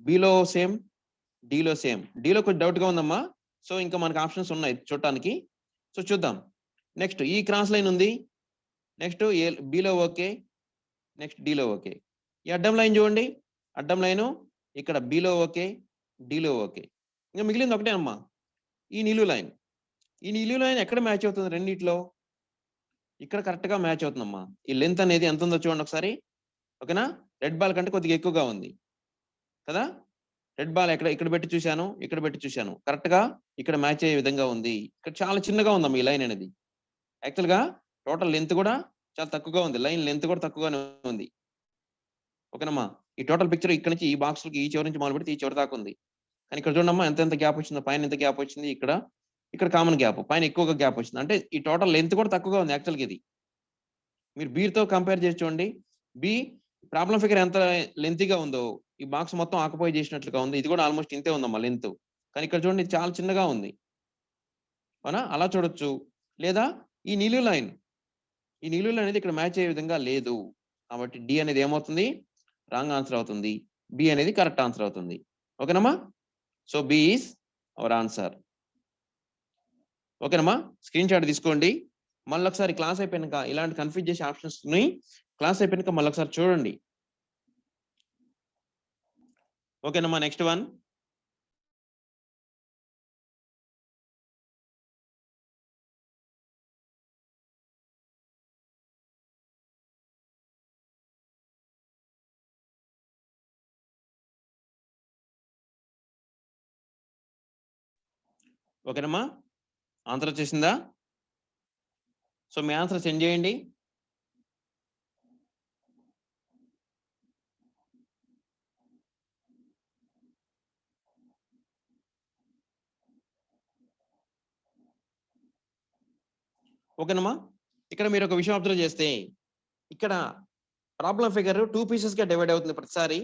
S1: బిలో సేమ్, డిలో సేమ్. డిలో కొంచెం డౌట్ గా ఉందమ్మా. సో ఇంకా మనకు ఆప్షన్స్ ఉన్నాయి చూడటానికి. సో చూద్దాం. నెక్స్ట్ ఈ క్రాస్ లైన్ ఉంది, నెక్స్ట్ బిలో ఓకే, నెక్స్ట్ డిలో ఓకే. ఈ అడ్డం లైన్ చూడండి, అడ్డం లైను ఇక్కడ బిలో ఓకే, డిలో ఓకే. ఇంకా మిగిలింది ఒకటే అమ్మా, ఈ నిలువు లైన్. ఈ నిలువు లైన్ ఎక్కడ మ్యాచ్ అవుతుంది? రెండిట్లో ఇక్కడ కరెక్ట్ గా మ్యాచ్ అవుతుందమ్మా. ఈ లెంత్ అనేది ఎంత ఉందో చూడండి ఒకసారి. ఓకేనా, రెడ్ బాల్ కంటే కొద్దిగా ఎక్కువగా ఉంది కదా. రెడ్ బాల్ ఇక్కడ పెట్టి చూశాను, ఇక్కడ పెట్టి చూశాను, కరెక్ట్ గా ఇక్కడ మ్యాచ్ అయ్యే విధంగా ఉంది. ఇక్కడ చాలా చిన్నగా ఉందమ్మా ఈ లైన్ అనేది. యాక్చువల్ గా టోటల్ లెంత్ కూడా చాలా తక్కువగా ఉంది, లైన్ లెంత్ కూడా తక్కువగానే ఉంది. ఓకేనమ్మా, ఈ టోటల్ పిక్చర్ ఇక్కడ నుంచి ఈ బాక్స్ ఈ చివరి నుంచి మొదలు పెడితే ఈ చివరి దాకా ఉంది. కానీ ఇక్కడ చూడమ్మా ఎంత గ్యాప్ వచ్చిందో, పైన ఎంత గ్యాప్ వచ్చింది, ఇక్కడ కామన్ గ్యాప్, పైన ఎక్కువగా గ్యాప్ వచ్చింది. అంటే ఈ టోటల్ లెంత్ కూడా తక్కువగా ఉంది యాక్చువల్గా. ఇది మీరు బీతో కంపేర్ చేసి చూడండి. బి ప్రాబ్లం ఫిగర్ ఎంత లెంతీగా ఉందో, ఈ బాక్స్ మొత్తం ఆక్యుపై చేసినట్లుగా ఉంది. ఇది కూడా ఆల్మోస్ట్ ఇంతే ఉందమ్మా లెంత్. కానీ ఇక్కడ చూడండి చాలా చిన్నగా ఉంది, అవునా? అలా చూడొచ్చు. లేదా ఈ నిలువు లైన్, ఈ నిలువు లైన్ అనేది ఇక్కడ మ్యాచ్ అయ్యే విధంగా లేదు. కాబట్టి డి అనేది ఏమవుతుంది? రాంగ్ ఆన్సర్ అవుతుంది. బి అనేది కరెక్ట్ ఆన్సర్ అవుతుంది. ఓకేనమ్మా, so B is our answer. ఓకేనమ్మా, స్క్రీన్ షాట్ తీసుకోండి. మళ్ళీ ఒకసారి క్లాస్ అయిపోయినాక ఇలాంటి కన్ఫ్యూజ్ చేసే ఆప్షన్స్ ని క్లాస్ అయిపోయినాక మళ్ళీ ఒకసారి చూడండి. ఓకేనమ్మా, నెక్స్ట్ వన్. ఓకేనమ్మా, ఆన్సర్ వచ్చేసిందా? సో మీ ఆన్సర్ సెండ్ చేయండి. ఓకేనమ్మా, ఇక్కడ మీరు ఒక విషయం అబ్జర్వ్ చేస్తే, ఇక్కడ ప్రాబ్లం ఫిగర్ 2 పీసెస్ గా డివైడ్ అవుతుంది ప్రతిసారి.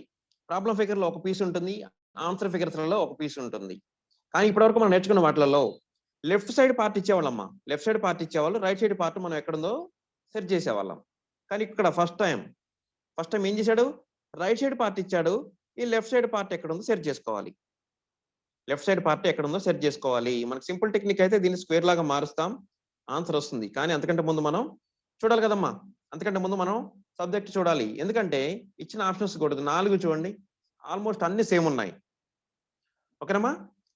S1: ప్రాబ్లం ఫిగర్ లో ఒక పీస్ ఉంటుంది, ఆన్సర్ ఫిగర్స్ లో ఒక పీస్ ఉంటుంది. కానీ ఇప్పటివరకు మనం నేర్చుకున్న వాటిలలో లెఫ్ట్ సైడ్ పార్ట్ ఇచ్చేవాళ్ళమ్మా, లెఫ్ట్ సైడ్ పార్ట్ ఇచ్చేవాళ్ళు, రైట్ సైడ్ పార్ట్ మనం ఎక్కడుందో సెట్ చేసేవాళ్ళం. కానీ ఇక్కడ ఫస్ట్ టైం ఏం చేశాడు? రైట్ సైడ్ పార్ట్ ఇచ్చాడు, ఈ లెఫ్ట్ సైడ్ పార్ట్ ఎక్కడ ఉందో సెట్ చేసుకోవాలి. లెఫ్ట్ సైడ్ పార్ట్ ఎక్కడ ఉందో సెట్ చేసుకోవాలి. మనకి సింపుల్ టెక్నిక్ అయితే దీన్ని స్క్వేర్ లాగా మారుస్తాం, ఆన్సర్ వస్తుంది. కానీ అంతకంటే ముందు మనం చూడాలి కదమ్మా, అంతకంటే ముందు మనం సబ్జెక్ట్ చూడాలి. ఎందుకంటే ఇచ్చిన ఆప్షన్స్ కూడా 4 చూడండి, ఆల్మోస్ట్ అన్ని సేమ్ ఉన్నాయి. ఓకేనమ్మా,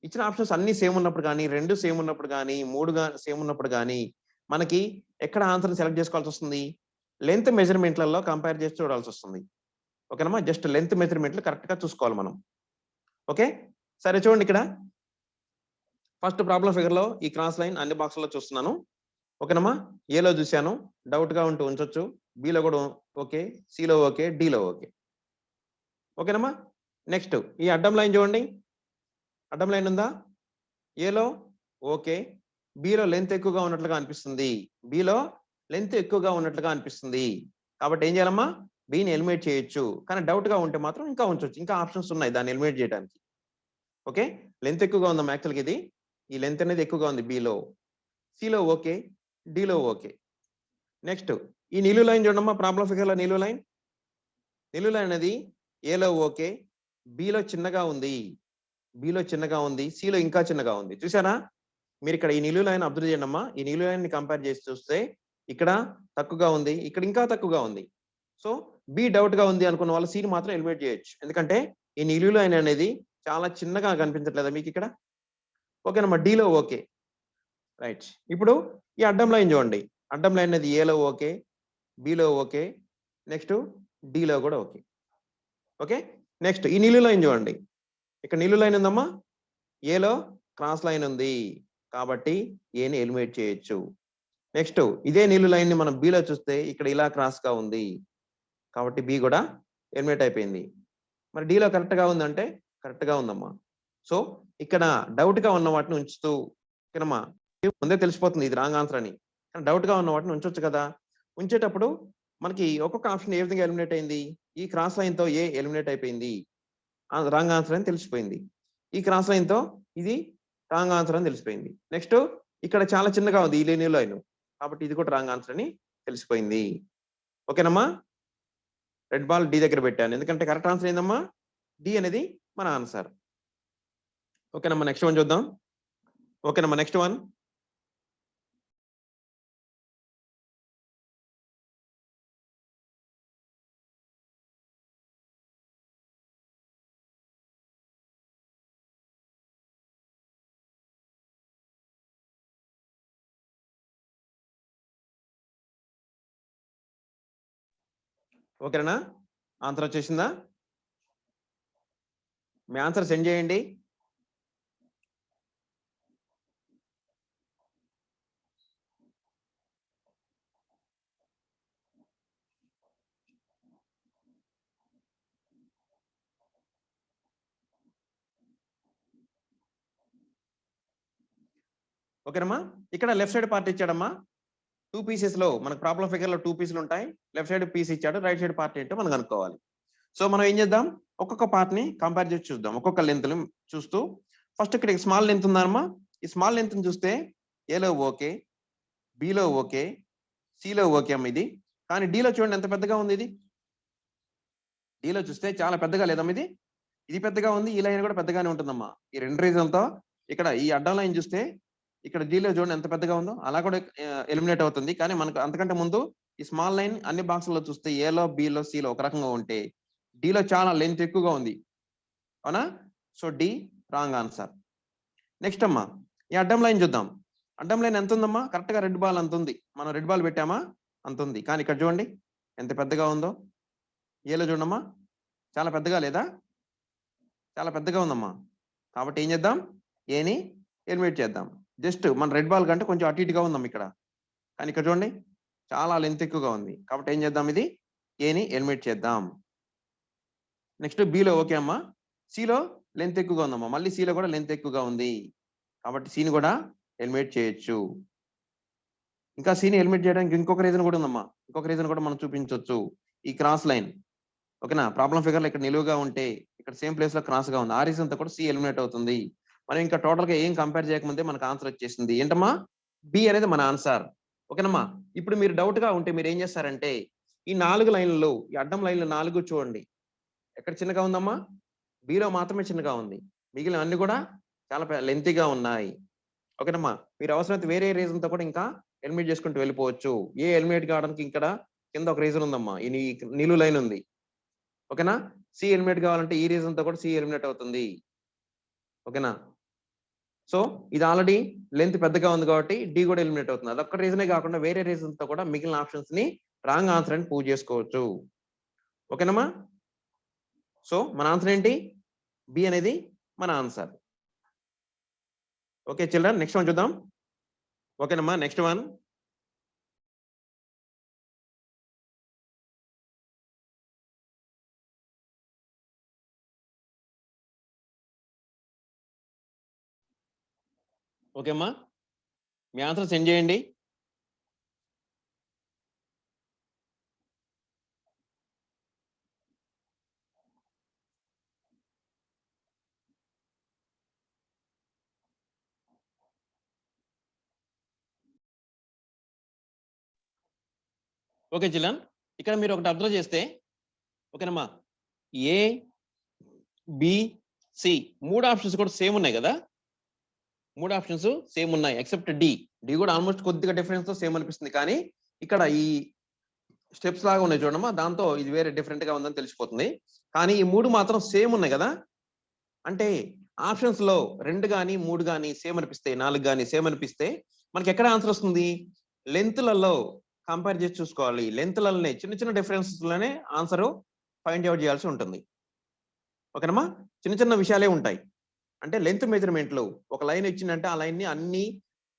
S1: ఇచ్చిన ఆప్షన్స్ అన్ని సేమ్ ఉన్నప్పుడు కానీ, 2 సేమ్ ఉన్నప్పుడు కానీ, 3 సేమ్ ఉన్నప్పుడు కానీ మనకి ఎక్కడ ఆన్సర్ సెలెక్ట్ చేసుకోవాల్సి వస్తుంది? లెంత్ మెజర్మెంట్లలో కంపేర్ చేసి చూడాల్సి వస్తుంది. ఓకేనమ్మా, జస్ట్ లెంత్ మెజర్మెంట్లు కరెక్ట్ గా చూసుకోవాలి మనం. ఓకే, సరే చూడండి, ఇక్కడ ఫస్ట్ ప్రాబ్లం ఫిగర్ లో ఈ క్రాస్ లైన్ అన్ని బాక్స్లలో చూస్తున్నాను. ఓకేనమ్మా, ఏలో చూశాను, డౌట్ గా ఉంటూ ఉంచొచ్చు, బిలో కూడా ఓకే, సిలో ఓకే, డిలో ఓకే. ఓకేనమ్మా, నెక్స్ట్ ఈ అడ్డం లైన్ చూడండి, అడ్డం లైన్ ఉందా? ఏలో ఓకే, బిలో లెంత్ ఎక్కువగా ఉన్నట్లుగా అనిపిస్తుంది, బిలో లెంత్ ఎక్కువగా ఉన్నట్లుగా అనిపిస్తుంది. కాబట్టి ఏం చేయాలమ్మా? బిని ఎలిమినేట్ చేయొచ్చు. కానీ డౌట్ గా ఉంటే మాత్రం ఇంకా ఉంచొచ్చు. ఇంకా ఆప్షన్స్ ఉన్నాయి దాన్ని ఎలిమినేట్ చేయడానికి. ఓకే, లెంత్ ఎక్కువగా ఉందమ్మా యాక్చువల్గా ఇది. ఈ లెంత్ అనేది ఎక్కువగా ఉంది బిలో. సిలో ఓకే, డిలో ఓకే. నెక్స్ట్ ఈ నిలువు లైన్ చూడమ్మా, ప్రాబ్లం ఫిగర్ లో నిలువు లైన్. నిలువు లైన్ అనేది ఏలో ఓకే, బిలో చిన్నగా ఉంది, బిలో చిన్నగా ఉంది, సిలో ఇంకా చిన్నగా ఉంది. చూసారా? మీరు ఇక్కడ ఈ నిలువు లైన్ అబ్జర్వ్ చేయండి అమ్మా. ఈ నిలువు లైన్ ని కంపేర్ చేసి చూస్తే ఇక్కడ తక్కువగా ఉంది, ఇక్కడ ఇంకా తక్కువగా ఉంది. సో బి డౌట్ గా ఉంది అనుకున్న వాళ్ళు సిని మాత్రం ఎలిమినేట్ చేయొచ్చు. ఎందుకంటే ఈ నిలువు లైన్ అనేది చాలా చిన్నగా కనిపించట్లేదా మీకు ఇక్కడ? ఓకేనమ్మా, డిలో ఓకే. రైట్. ఇప్పుడు ఈ అడ్డం లైన్ చూడండి. అడ్డం లైన్ అనేది ఏలో ఓకే, బిలో ఓకే, నెక్స్ట్ డిలో కూడా ఓకే. ఓకే, నెక్స్ట్ ఈ నిలువు లైన్ చూడండి. ఇక్కడ నిలువు లైన్ ఉందమ్మా, ఏలో క్రాస్ లైన్ ఉంది కాబట్టి ఏని ఎలిమినేట్ చేయొచ్చు. నెక్స్ట్ ఇదే నిలువు లైన్ ని మనం బిలో చూస్తే ఇక్కడ ఇలా క్రాస్ గా ఉంది కాబట్టి బి కూడా ఎలిమినేట్ అయిపోయింది. మరి డిలో కరెక్ట్ గా ఉందంటే కరెక్ట్ గా ఉందమ్మా. సో ఇక్కడ డౌట్ గా ఉన్న వాటిని ఉంచుతూ, ఓకేనమ్మా, ముందే తెలిసిపోతుంది ఇది రాంగ్ ఆన్సర్ అని. కానీ డౌట్ గా ఉన్న వాటిని ఉంచొచ్చు కదా. ఉంచేటప్పుడు మనకి ఒక్కొక్క ఆప్షన్ ఏ విధంగా ఎలిమినేట్ అయింది? ఈ క్రాస్ లైన్ తో ఏ ఎలిమినేట్ అయిపోయింది, రాంగ్ ఆన్సర్ అని తెలిసిపోయింది. ఈ క్రాస్ లైన్ తో ఇది రాంగ్ ఆన్సర్ అని తెలిసిపోయింది. నెక్స్ట్ ఇక్కడ చాలా చిన్నగా ఉంది ఈ నిలువు లైన్ కాబట్టి ఇది కూడా రాంగ్ ఆన్సర్ అని తెలిసిపోయింది. ఓకేనమ్మా, రెడ్ బాల్ డి దగ్గర పెట్టాను ఎందుకంటే కరెక్ట్ ఆన్సర్ ఏందమ్మా, డి అనేది మన ఆన్సర్. ఓకేనమ్మా, నెక్స్ట్ వన్ చూద్దాం. ఓకేనమ్మా, నెక్స్ట్ వన్. ఓకేనా, ఆన్సర్ వచ్చేసిందా? మీ ఆన్సర్ సెండ్ చేయండి. ఓకేనమ్మా, ఇక్కడ లెఫ్ట్ సైడ్ పార్ట్ ఇచ్చాడమ్మా. 2 పీసెస్ లో మనకు ప్రాబ్లం ఫిగర్ లో 2 పీసులు ఉంటాయి. లెఫ్ట్ సైడ్ పీస్ ఇచ్చాడు, రైట్ సైడ్ పార్ట్ ఏంటో మనం కనుక్కోవాలి. సో మనం ఏం చేద్దాం, ఒక్కొక్క పార్ట్ ని కంపేర్ చేసి చూద్దాం. ఒక్కొక్క లెంత్ చూస్తూ ఫస్ట్ ఇక్కడ స్మాల్ లెంత్ ఉందమ్మా. ఈ స్మాల్ లెంత్ చూస్తే ఏలో ఓకే, బిలో ఓకే, సిలో ఓకే అమ్మ ఇది. కానీ డిలో చూడండి ఎంత పెద్దగా ఉంది ఇది. డిలో చూస్తే చాలా పెద్దగా లేదమ్మా ఇది. ఇది పెద్దగా ఉంది, ఈ లైన్ కూడా పెద్దగానే ఉంటుందమ్మా. ఈ రెండు రీజన్తో ఇక్కడ ఈ అడ్డం లైన్ చూస్తే ఇక్కడ డిలో చూడండి ఎంత పెద్దగా ఉందో, అలా కూడా ఎలిమినేట్ అవుతుంది. కానీ మనకు అంతకంటే ముందు ఈ స్మాల్ లైన్ అన్ని బాక్సుల్లో చూస్తే ఏలో, బిలో, సిలో ఒక రకంగా ఉంటే డిలో చాలా లెంత్ ఎక్కువగా ఉంది, అవునా? So D wrong answer. Next అమ్మా, ఈ అడ్డం లైన్ చూద్దాం. అడ్డం లైన్ ఎంత ఉందమ్మా? కరెక్ట్ గా రెడ్ బాల్ అంత ఉంది. మనం రెడ్ బాల్ పెట్టామా అంత ఉంది. కానీ ఇక్కడ చూడండి ఎంత పెద్దగా ఉందో. ఏలో చూడమ్మా చాలా పెద్దగా లేదా? చాలా పెద్దగా ఉందమ్మా. కాబట్టి ఏం చేద్దాం, ఏని ఎలిమినేట్ చేద్దాం. జస్ట్ మన రెడ్ బాల్ కంటే కొంచెం అటు ఇటుగా ఉందమ్మా ఇక్కడ. కానీ ఇక్కడ చూడండి చాలా లెంత్ ఎక్కువగా ఉంది. కాబట్టి ఏం చేద్దాం, ఇది ఏని ఎలిమినేట్ చేద్దాం. నెక్స్ట్ బిలో ఓకే అమ్మా. సిలో లెంత్ ఎక్కువగా ఉందమ్మా. మళ్ళీ సిలో కూడా లెంత్ ఎక్కువగా ఉంది కాబట్టి సిని కూడా ఎలిమినేట్ చేయొచ్చు. ఇంకా సిని ఎలిమినేట్ చేయడానికి ఇంకొక రీజన్ కూడా ఉందమ్మా. ఇంకొక రీజన్ కూడా మనం చూపించవచ్చు. ఈ క్రాస్ లైన్, ఓకేనా, ప్రాబ్లం ఫిగర్ లో ఇక్కడ నిలువుగా ఉంటే ఇక్కడ సేమ్ ప్లేస్ లో క్రాస్ గా ఉంది. ఆ రీజన్ తో కూడా సి ఎలిమినేట్ అవుతుంది. మనం ఇంకా టోటల్ గా ఏం కంపేర్ చేయకముందే మనకు ఆన్సర్ వచ్చేసింది. ఏంటమ్మా, బి అనేది మన ఆన్సర్. ఓకేనమ్మా, ఇప్పుడు మీరు డౌట్ గా ఉంటే మీరు ఏం చేస్తారంటే ఈ 4 లైన్లు, ఈ అడ్డం లైన్లు 4 చూడండి. ఎక్కడ చిన్నగా ఉందమ్మా? బిలో మాత్రమే చిన్నగా ఉంది. మిగిలిన అన్ని కూడా చాలా లెంతీగా ఉన్నాయి. ఓకేనమ్మా, మీరు అవసరమైతే వేరే రీజన్ తో కూడా ఇంకా ఎలిమినేట్ చేసుకుంటూ వెళ్ళిపోవచ్చు. ఏ ఎలిమినేట్ కావడానికి ఇక్కడ కింద ఒక రీజన్ ఉందమ్మా, ఈ నిలువు లైన్ ఉంది. ఓకేనా, సి ఎలిమినేట్ కావాలంటే ఈ రీజన్ తో కూడా సి ఎలిమినేట్ అవుతుంది. ఓకేనా, సో ఇది ఆల్రెడీ లెంత్ పెద్దగా ఉంది కాబట్టి డి కూడా ఎలిమినేట్ అవుతుంది. అదొక్క రీజనే కాకుండా వేరే రీజన్ తో కూడా మిగిలిన ఆప్షన్స్ ని రాంగ్ ఆన్సర్ అని ప్రూవ్ చేసుకోవచ్చు. ఓకేనమ్మా, సో మన ఆన్సర్ ఏంటి, బి అనేది మన answer. Okay children, next one చూద్దాం. ఓకేనమ్మా, నెక్స్ట్ వన్. ఓకే అమ్మా, మీ ఆన్సర్ సెండ్ చేయండి. ఓకే చిల్డ్రన్, ఇక్కడ మీరు ఒకటి అబ్జర్వ్ చేస్తే ఓకేనమ్మా, ఏ బి సి 3 ఆప్షన్స్ కూడా సేమ్ ఉన్నాయి కదా, 3 ఆప్షన్స్ సేమ్ ఉన్నాయి ఎక్సెప్ట్ డి. డి కూడా ఆల్మోస్ట్ కొద్దిగా డిఫరెన్స్ తో సేమ్ అనిపిస్తుంది, కానీ ఇక్కడ ఈ స్టెప్స్ లాగా ఉన్నాయి చూడమ్మా, దాంతో ఇది వేరే డిఫరెంట్ గా ఉందని తెలిసిపోతుంది. కానీ ఈ 3 మాత్రం సేమ్ ఉన్నాయి కదా, అంటే ఆప్షన్స్ లో 2 కానీ 3 కానీ సేమ్ అనిపిస్తే, 4 కానీ సేమ్ అనిపిస్తే మనకి ఎక్కడ ఆన్సర్ వస్తుంది? లెంత్లలో కంపేర్ చేసి చూసుకోవాలి. లెంత్లలోనే చిన్న చిన్న డిఫరెన్సెస్ లోనే ఆన్సర్ ఫైండ్ అవుట్ చేయాల్సి ఉంటుంది. ఓకేనమ్మా, చిన్న చిన్న విషయాలే ఉంటాయి. అంటే లెంత్ మెజర్మెంట్లు, ఒక లైన్ ఇచ్చిందంటే ఆ లైన్ ని అన్ని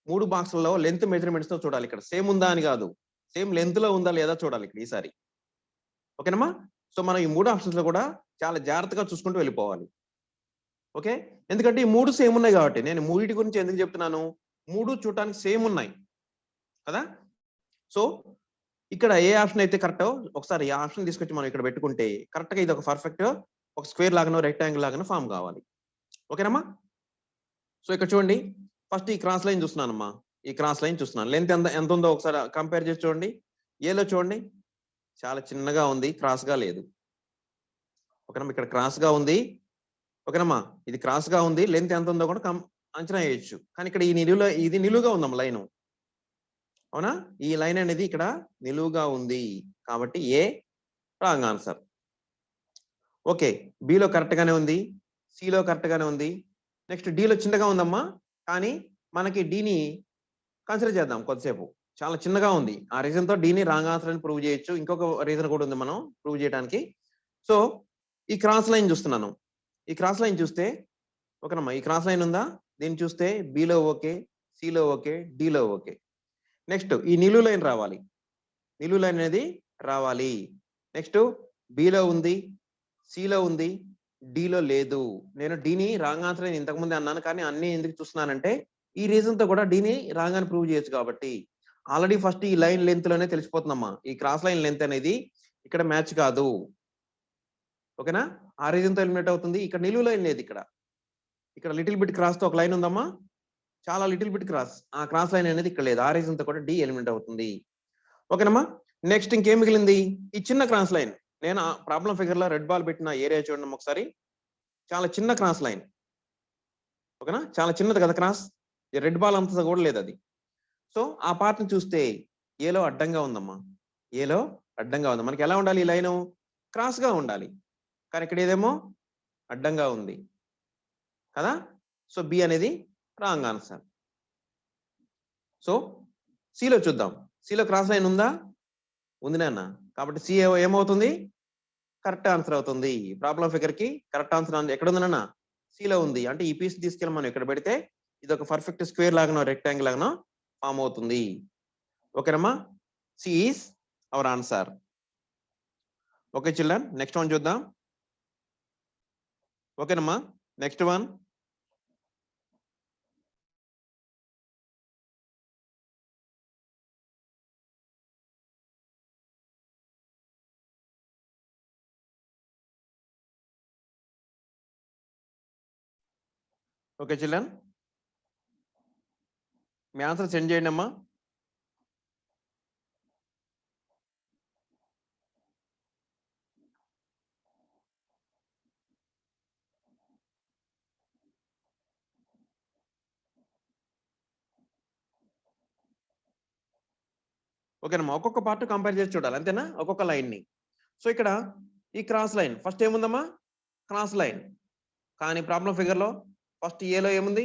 S1: 3 బాక్సులలో లెంత్ మెజర్మెంట్స్ తో చూడాలి. ఇక్కడ సేమ్ ఉందా అని కాదు, సేమ్ లెంత్ లో ఉందా లేదా చూడాలి ఇక్కడ ఈసారి. ఓకేనమ్మా, సో మనం ఈ 3 ఆప్షన్స్ లో కూడా చాలా జాగ్రత్తగా చూసుకుంటూ వెళ్ళిపోవాలి. ఓకే, ఎందుకంటే ఈ 3 సేమ్ ఉన్నాయి కాబట్టి. నేను మూడిటి గురించి ఎందుకు చెప్తున్నాను, 3 చూడటానికి సేమ్ ఉన్నాయి కదా. సో ఇక్కడ ఏ ఆప్షన్ అయితే కరెక్టో ఒకసారి ఈ ఆప్షన్ తీసుకొచ్చి మనం ఇక్కడ పెట్టుకుంటే కరెక్ట్ గా ఇది ఒక పర్ఫెక్ట్ ఒక స్క్వేర్ లాగానో రెక్టాంగిల్ లాగానో ఫామ్ కావాలి. ఓకేనమ్మా, సో ఇక్కడ చూడండి, ఫస్ట్ ఈ క్రాస్ లైన్ చూస్తున్నానమ్మా, ఈ క్రాస్ లైన్ చూస్తున్నాను. లెంత్ ఎంత ఉందో ఒకసారి కంపేర్ చేసి చూడండి. ఏలో చూడండి చాలా చిన్నగా ఉంది, క్రాస్ గా లేదు. ఓకేనమ్మా, ఇక్కడ క్రాస్ గా ఉంది. ఓకేనమ్మా, ఇది క్రాస్ గా ఉంది, లెంత్ ఎంత ఉందో కూడా అంచనా వేయొచ్చు. కానీ ఇక్కడ ఇది నిలువుగా ఉందమ్మా లైన్, అవునా? ఈ లైన్ అనేది ఇక్కడ నిలువుగా ఉంది కాబట్టి ఏ రాంగ్ ఆన్సర్. ఓకే, బిలో కరెక్ట్ గానే ఉంది, సిలో కరెక్ట్ గానే ఉంది. నెక్స్ట్ డిలో చిన్నగా ఉందమ్మా, కానీ మనకి డిని కన్సిడర్ చేద్దాం కొద్దిసేపు. చాలా చిన్నగా ఉంది, ఆ రీజన్ తో డిని రాంగ్ ఆన్సర్ అని ప్రూవ్ చేయొచ్చు. ఇంకొక రీజన్ కూడా ఉంది మనం ప్రూవ్ చేయడానికి. సో ఈ క్రాస్ లైన్ చూస్తున్నాను, ఈ క్రాస్ లైన్ చూస్తే ఓకేనమ్మా, ఈ క్రాస్ లైన్ ఉందా, దీన్ని చూస్తే బిలో ఓకే, సిలో ఓకే, డిలో ఓకే. నెక్స్ట్ ఈ నిలువు లైన్ రావాలి, నిలువు లైన్ అనేది రావాలి. నెక్స్ట్ బిలో ఉంది, సిలో ఉంది, డిలో లేదు. నేను డిని రాంగ్ ఆన్సర్ అని ఇంతకుముందే అన్నాను, కానీ అన్ని ఎందుకు చూస్తున్నానంటే ఈ రీజన్ తో కూడా డిని రాంగ్ అని ప్రూవ్ చేయొచ్చు కాబట్టి. ఆల్రెడీ ఫస్ట్ ఈ లైన్ లెంత్ లోనే తెలిసిపోతుందమ్మా, ఈ క్రాస్ లైన్ లెంత్ అనేది ఇక్కడ మ్యాచ్ కాదు. ఓకేనా, ఆ రీజన్ తో ఎలిమినేట్ అవుతుంది. ఇక్కడ నిలువు లైన్ లేదు, ఇక్కడ లిటిల్ బిట్ క్రాస్ తో ఒక లైన్ ఉందమ్మా, చాలా లిటిల్ బిట్ క్రాస్, ఆ క్రాస్ లైన్ అనేది ఇక్కడ లేదు. ఆ రీజన్ తో కూడా డి ఎలిమినేట్ అవుతుంది. ఓకేనమ్మా, నెక్స్ట్ ఇంకేం మిగిలింది? ఈ చిన్న క్రాస్ లైన్. నేను ప్రాబ్లం ఫిగర్ లో రెడ్ బాల్ పెట్టిన ఏరియా చూడండి ఒకసారి, చాలా చిన్న క్రాస్ లైన్. ఓకేనా, చాలా చిన్నది కదా క్రాస్, రెడ్ బాల్ అంత కూడా లేదు అది. సో ఆ పార్ట్ ని చూస్తే ఏలో అడ్డంగా ఉందమ్మా, ఏలో అడ్డంగా ఉంది. మనకి ఎలా ఉండాలి? ఈ లైన్ క్రాస్ గా ఉండాలి, కానీ ఇక్కడ ఏదేమో అడ్డంగా ఉంది కదా. సో బి అనేది రాంగ్ ఆన్సర్. సో సిలో చూద్దాం, సిలో క్రాస్ లైన్ ఉందా? ఉంది నాన్న, కాబట్టి సి ఏమవుతుంది? కరెక్ట్ ఆన్సర్ అవుతుంది. ప్రాబ్లం ఫిగర్ కి కరెక్ట్ ఆన్సర్ ఎక్కడ ఉంది నాన్న? సిలో ఉంది. అంటే ఈ పీస్ తీసుకెళ్ళి మనం ఇక్కడ పెడితే ఇది ఒక పర్ఫెక్ట్ స్క్వేర్ లాగానో రెక్టాంగిల్ లాగానో ఫామ్ అవుతుంది. ఓకేనమ్మా, C is our answer. Okay children, next one చూద్దాం. ఓకేనమ్మా, నెక్స్ట్ వన్. ఓకే చిల్డ్రన్, మీ ఆన్సర్ సెండ్ చేయండి అమ్మా. ఓకేనమ్మా, ఒక్కొక్క పార్ట్ కంపేర్ చేసి చూడాలి, అంతేనా? ఒక్కొక్క లైన్ ని. సో ఇక్కడ ఈ క్రాస్ లైన్ ఫస్ట్ ఏముందమ్మా? Cross line. కానీ ప్రాబ్లం ఫిగర్ లో ఫస్ట్ ఏలో ఏముంది?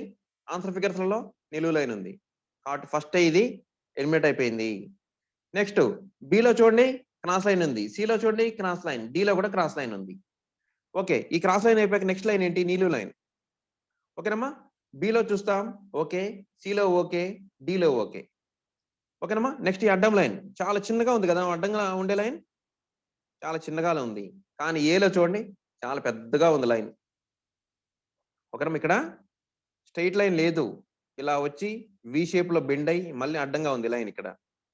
S1: ఆన్సర్ ఫిగర్స్ లలో నిలువు లైన్ ఉంది కాబట్టి ఫస్ట్ ఇది ఎలిమినేట్ అయిపోయింది. నెక్స్ట్ బిలో చూడండి క్రాస్ లైన్ ఉంది, సిలో చూడండి క్రాస్ లైన్, డిలో కూడా క్రాస్ లైన్ ఉంది. ఓకే, ఈ క్రాస్ లైన్ అయిపోయాక నెక్స్ట్ లైన్ ఏంటి? నిలువు లైన్. ఓకేనమ్మా, బిలో చూస్తాం ఓకే, సిలో ఓకే, డిలో ఓకే. ఓకేనమ్మా, నెక్స్ట్ ఈ అడ్డం లైన్ చాలా చిన్నగా ఉంది కదా, అడ్డంగా ఉండే లైన్ చాలా చిన్నగా ఉంది. కానీ ఏలో చూడండి చాలా పెద్దగా ఉంది లైన్. ఓకేనమ్మా, ఇక్కడ స్ట్రైట్ లైన్ లేదు, ఇలా వచ్చి వి షేప్ లో బెండ్ అయ్యి మళ్ళీ అడ్డంగా ఉంది లైన్ ఇక్కడ.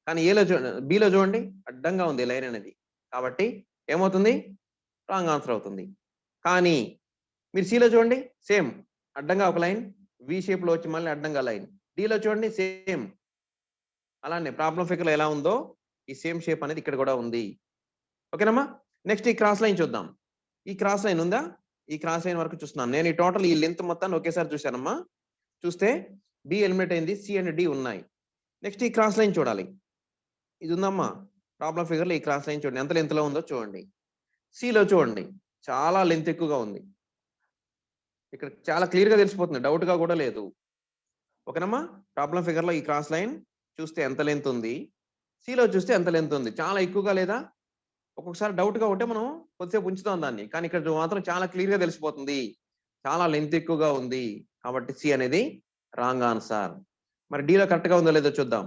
S1: కానీ ఏలో బిలో చూడండి అడ్డంగా ఉంది లైన్ అనేది, కాబట్టి ఏమవుతుంది? రాంగ్ ఆన్సర్ అవుతుంది. కానీ మీరు సిలో చూడండి సేమ్ అడ్డంగా ఒక లైన్, వి షేప్ లో వచ్చి మళ్ళీ అడ్డంగా లైన్. డిలో చూడండి సేమ్ అలానే ప్రాబ్లం ఫిగర్ లో ఎలా ఉందో ఈ సేమ్ షేప్ అనేది ఇక్కడ కూడా ఉంది. ఓకేనమ్మా. నెక్స్ట్ ఈ క్రాస్ లైన్ చూద్దాం. ఈ క్రాస్ లైన్ ఉందా? ఈ క్రాస్ లైన్ వరకు చూస్తున్నాను. నేను ఈ టోటల్ ఈ లెంత్ మొత్తాన్ని ఒకేసారి చూశానమ్మా. చూస్తే బి ఎలిమినేట్ అయింది, సి అండ్ డి ఉన్నాయి. నెక్స్ట్ ఈ క్రాస్ లైన్ చూడాలి. ఇది ఉందమ్మా ప్రాబ్లం ఫిగర్ లో. ఈ క్రాస్ లైన్ చూడండి ఎంత లెంత్ లో ఉందో చూడండి. సిలో చూడండి చాలా లెంత్ ఎక్కువగా ఉంది. ఇక్కడ చాలా క్లియర్ గా తెలిసిపోతుంది, డౌట్ గా కూడా లేదు. ఓకేనమ్మా. ప్రాబ్లం ఫిగర్ లో ఈ క్రాస్ లైన్ చూస్తే ఎంత లెంత్ ఉంది, సిలో చూస్తే ఎంత లెంత్ ఉంది, చాలా ఎక్కువగా లేదా? ఒక్కొక్కసారి డౌట్ గా ఉంటే మనం కొద్దిసేపు ఉంచుతాం దాన్ని, కానీ ఇక్కడ మాత్రం చాలా క్లియర్ గా తెలిసిపోతుంది చాలా లెంత్ ఎక్కువగా ఉంది. కాబట్టి సి అనేది రాంగ్ ఆన్సర్. మరి డిలో కరెక్ట్ గా ఉందో లేదో చూద్దాం.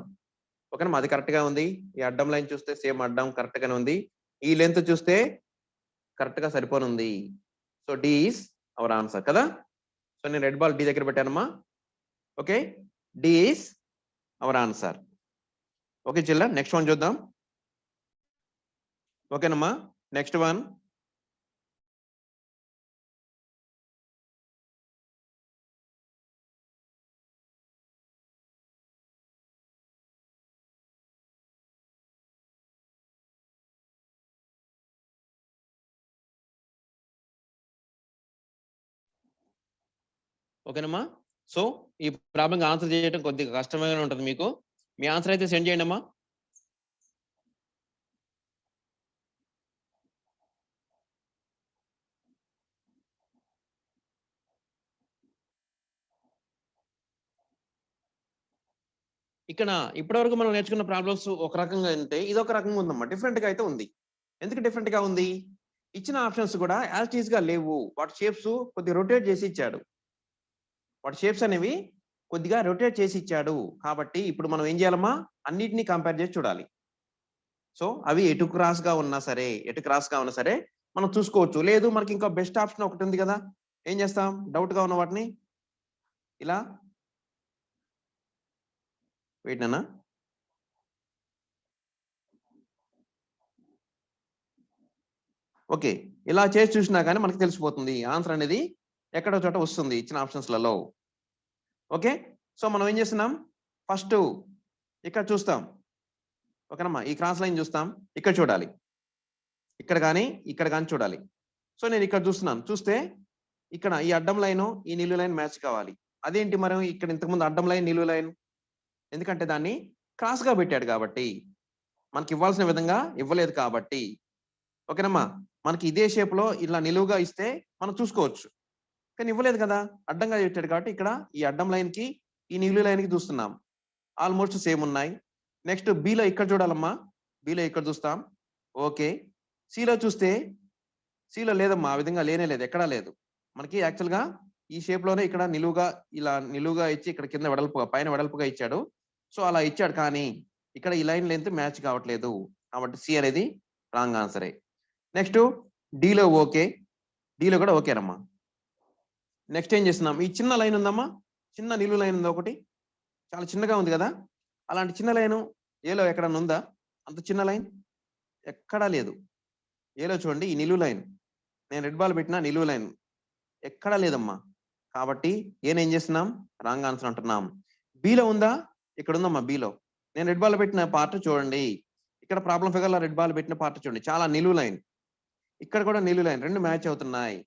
S1: ఓకేనా, అది కరెక్ట్ గా ఉంది. ఈ అడ్డం లైన్ చూస్తే సేమ్ అడ్డం కరెక్ట్ గానే ఉంది. ఈ లెంత్ చూస్తే కరెక్ట్ గా సరిపోనుంది. So D is our answer కదా. సో నేను రెడ్ బాల్ డి దగ్గర పెట్టానమ్మా. Okay, D is our answer. Okay children, next one చూద్దాం. ఓకేనమ్మా, నెక్స్ట్ వన్. ఓకేనమ్మా. సో ఈ ప్రాబ్లం ఆన్సర్ చేయడం కొద్దిగా కష్టంగానే ఉంటుంది మీకు. మీ ఆన్సర్ అయితే సెండ్ చేయండి అమ్మా. ఇక్కడ ఇప్పటివరకు మనం నేర్చుకున్న ప్రాబ్లమ్స్ ఒక రకంగా ఉంటే ఇది ఒక రకంగా ఉందమ్మా, డిఫరెంట్ గా అయితే ఉంది. ఎందుకు డిఫరెంట్ గా ఉంది? ఇచ్చిన ఆప్షన్స్ కూడా యాజ్ ఈజ్ గా లేవు. వాటి షేప్స్ కొద్దిగా రొటేట్ చేసి ఇచ్చాడు. వాటి షేప్స్ అనేవి కొద్దిగా రొటేట్ చేసి ఇచ్చాడు. కాబట్టి ఇప్పుడు మనం ఏం చేయాలమ్మా, అన్నిటినీ కంపేర్ చేసి చూడాలి. సో అవి ఎటు క్రాస్ గా ఉన్నా సరే మనం చూసుకోవచ్చు. లేదు మనకి ఇంకా బెస్ట్ ఆప్షన్ ఒకటి ఉంది కదా, ఏం చేస్తాం? డౌట్ గా ఉన్న వాటిని ఇలా వీటినన్నా ఓకే ఇలా చేసి చూసినా కానీ మనకి తెలిసిపోతుంది ఆన్సర్ అనేది ఎక్కడో చోట వస్తుంది ఇచ్చిన ఆప్షన్స్లలో. ఓకే, సో మనం ఏం చేస్తున్నాం, ఫస్ట్ ఇక్కడ చూస్తాం. ఓకేనమ్మా, ఈ క్రాస్ లైన్ చూస్తాం, ఇక్కడ చూడాలి, ఇక్కడ కానీ చూడాలి. సో నేను ఇక్కడ చూస్తున్నాను. చూస్తే ఇక్కడ ఈ అడ్డం లైన్ ఈ నిలువు లైన్ మ్యాచ్ కావాలి. అదేంటి మరి ఇక్కడ ఇంతకుముందు అడ్డం లైన్ నిలువు లైన్, ఎందుకంటే దాన్ని క్రాస్ గా పెట్టాడు కాబట్టి, మనకి ఇవ్వాల్సిన విధంగా ఇవ్వలేదు కాబట్టి. ఓకేనమ్మా, మనకి ఇదే షేప్ లో ఇలా నిలువుగా ఇస్తే మనం చూసుకోవచ్చు, కానీ ఇవ్వలేదు కదా, అడ్డంగా పెట్టాడు కాబట్టి ఇక్కడ ఈ అడ్డం లైన్ కి ఈ నిలువు లైన్ కి చూస్తున్నాం, ఆల్మోస్ట్ సేమ్ ఉన్నాయి. నెక్స్ట్ బిలో ఇక్కడ చూడాలమ్మా, బిలో ఇక్కడ చూస్తాం. ఓకే, సిలో చూస్తే సిలో లేదమ్మా, ఆ విధంగా లేనే లేదు, ఎక్కడా లేదు. మనకి యాక్చువల్ గా ఈ షేప్ లోనే ఇక్కడ ఇలా నిలువుగా ఇచ్చి ఇక్కడ కింద వెడల్పుగా పైన వెడల్పుగా ఇచ్చాడు. సో అలా ఇచ్చాడు, కానీ ఇక్కడ ఈ లైన్ లెంత్ మ్యాచ్ కావట్లేదు. కాబట్టి సి అనేది రాంగ్ ఆన్సరే. నెక్స్ట్ డిలో ఓకే, డిలో కూడా ఓకేనమ్మా. నెక్స్ట్ ఏం చేస్తున్నాం, ఈ చిన్న లైన్ ఉందమ్మా, చిన్న నిలువు లైన్ ఉంది ఒకటి, చాలా చిన్నగా ఉంది కదా. అలాంటి చిన్న లైన్ ఏలో ఎక్కడన్నా ఉందా? అంత చిన్న లైన్ ఎక్కడా లేదు. ఏలో చూడండి, ఈ నిలువు లైన్, నేను రెడ్ బాల్ పెట్టిన నిలువు లైన్ ఎక్కడా లేదమ్మా. కాబట్టి ఏం చేస్తున్నాం, రాంగ్ ఆన్సర్ అంటున్నాం. బిలో ఉందా? ఇక్కడ ఉందమ్మా బిలో. నేను రెడ్ బాల్ పెట్టిన పార్ట్ చూడండి, ఇక్కడ ప్రాబ్లం ఫిగర్ లో రెడ్ బాల్ పెట్టిన పార్ట్ చూడండి, చాలా నిలువు లైన్, ఇక్కడ కూడా నిలువు లైన్, రెండు మ్యాచ్ అవుతున్నాయి.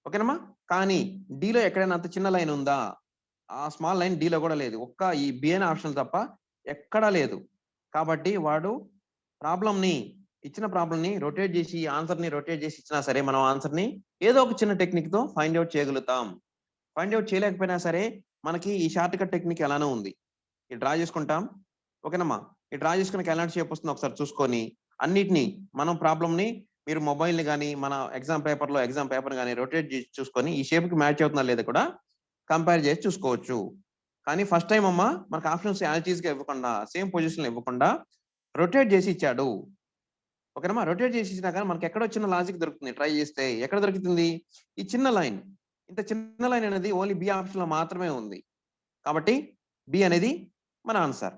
S1: ఓకేనమ్మా, కానీ డిలో ఎక్కడైనా అంత చిన్న లైన్ ఉందా? ఆ స్మాల్ లైన్ డిలో కూడా లేదు, ఒక్క ఈ బి అనే ఆప్షన్ తప్ప ఎక్కడా లేదు. కాబట్టి వాడు ఇచ్చిన ప్రాబ్లం ని రొటేట్ చేసి ఆన్సర్ ని రొటేట్ చేసి ఇచ్చినా సరే మనం ఆన్సర్ ని ఏదో ఒక చిన్న టెక్నిక్ తో ఫైండ్ అవుట్ చేయగలుగుతాం. ఫైండ్ అవుట్ చేయలేకపోయినా సరే మనకి ఈ షార్ట్ కట్ టెక్నిక్ ఎలానో ఉంది, ఈ డ్రా చేసుకుంటాం. ఓకేనమ్మా, ఈ డ్రా చేసుకుని ఎలాంటి షేప్ వస్తుందో ఒకసారి చూసుకొని అన్నిటినీ మనం ప్రాబ్లం ని మీరు మొబైల్ ని కానీ మన ఎగ్జామ్ పేపర్ కానీ రొటేట్ చేసి చూసుకొని ఈ షేప్ కి మ్యాచ్ అవుతుందా లేదా కూడా కంపేర్ చేసి చూసుకోవచ్చు. కానీ ఫస్ట్ టైం అమ్మా మనకు ఆప్షన్స్ యాజ్ గా ఇవ్వకుండా, సేమ్ పొజిషన్ ఇవ్వకుండా రొటేట్ చేసి ఇచ్చాడు. ఓకేనమ్మా, రొటేట్ చేసి ఇచ్చినా కానీ మనకి ఎక్కడో చిన్న లాజిక్ దొరుకుతుంది. ట్రై చేస్తే ఎక్కడ దొరుకుతుంది? ఈ చిన్న లైన్, ఇంత చిన్న లైన్ అనేది ఓన్లీ బి ఆప్షన్ లో మాత్రమే ఉంది. కాబట్టి బి అనేది మన ఆన్సర్.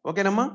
S1: ఓకేనమ్మా.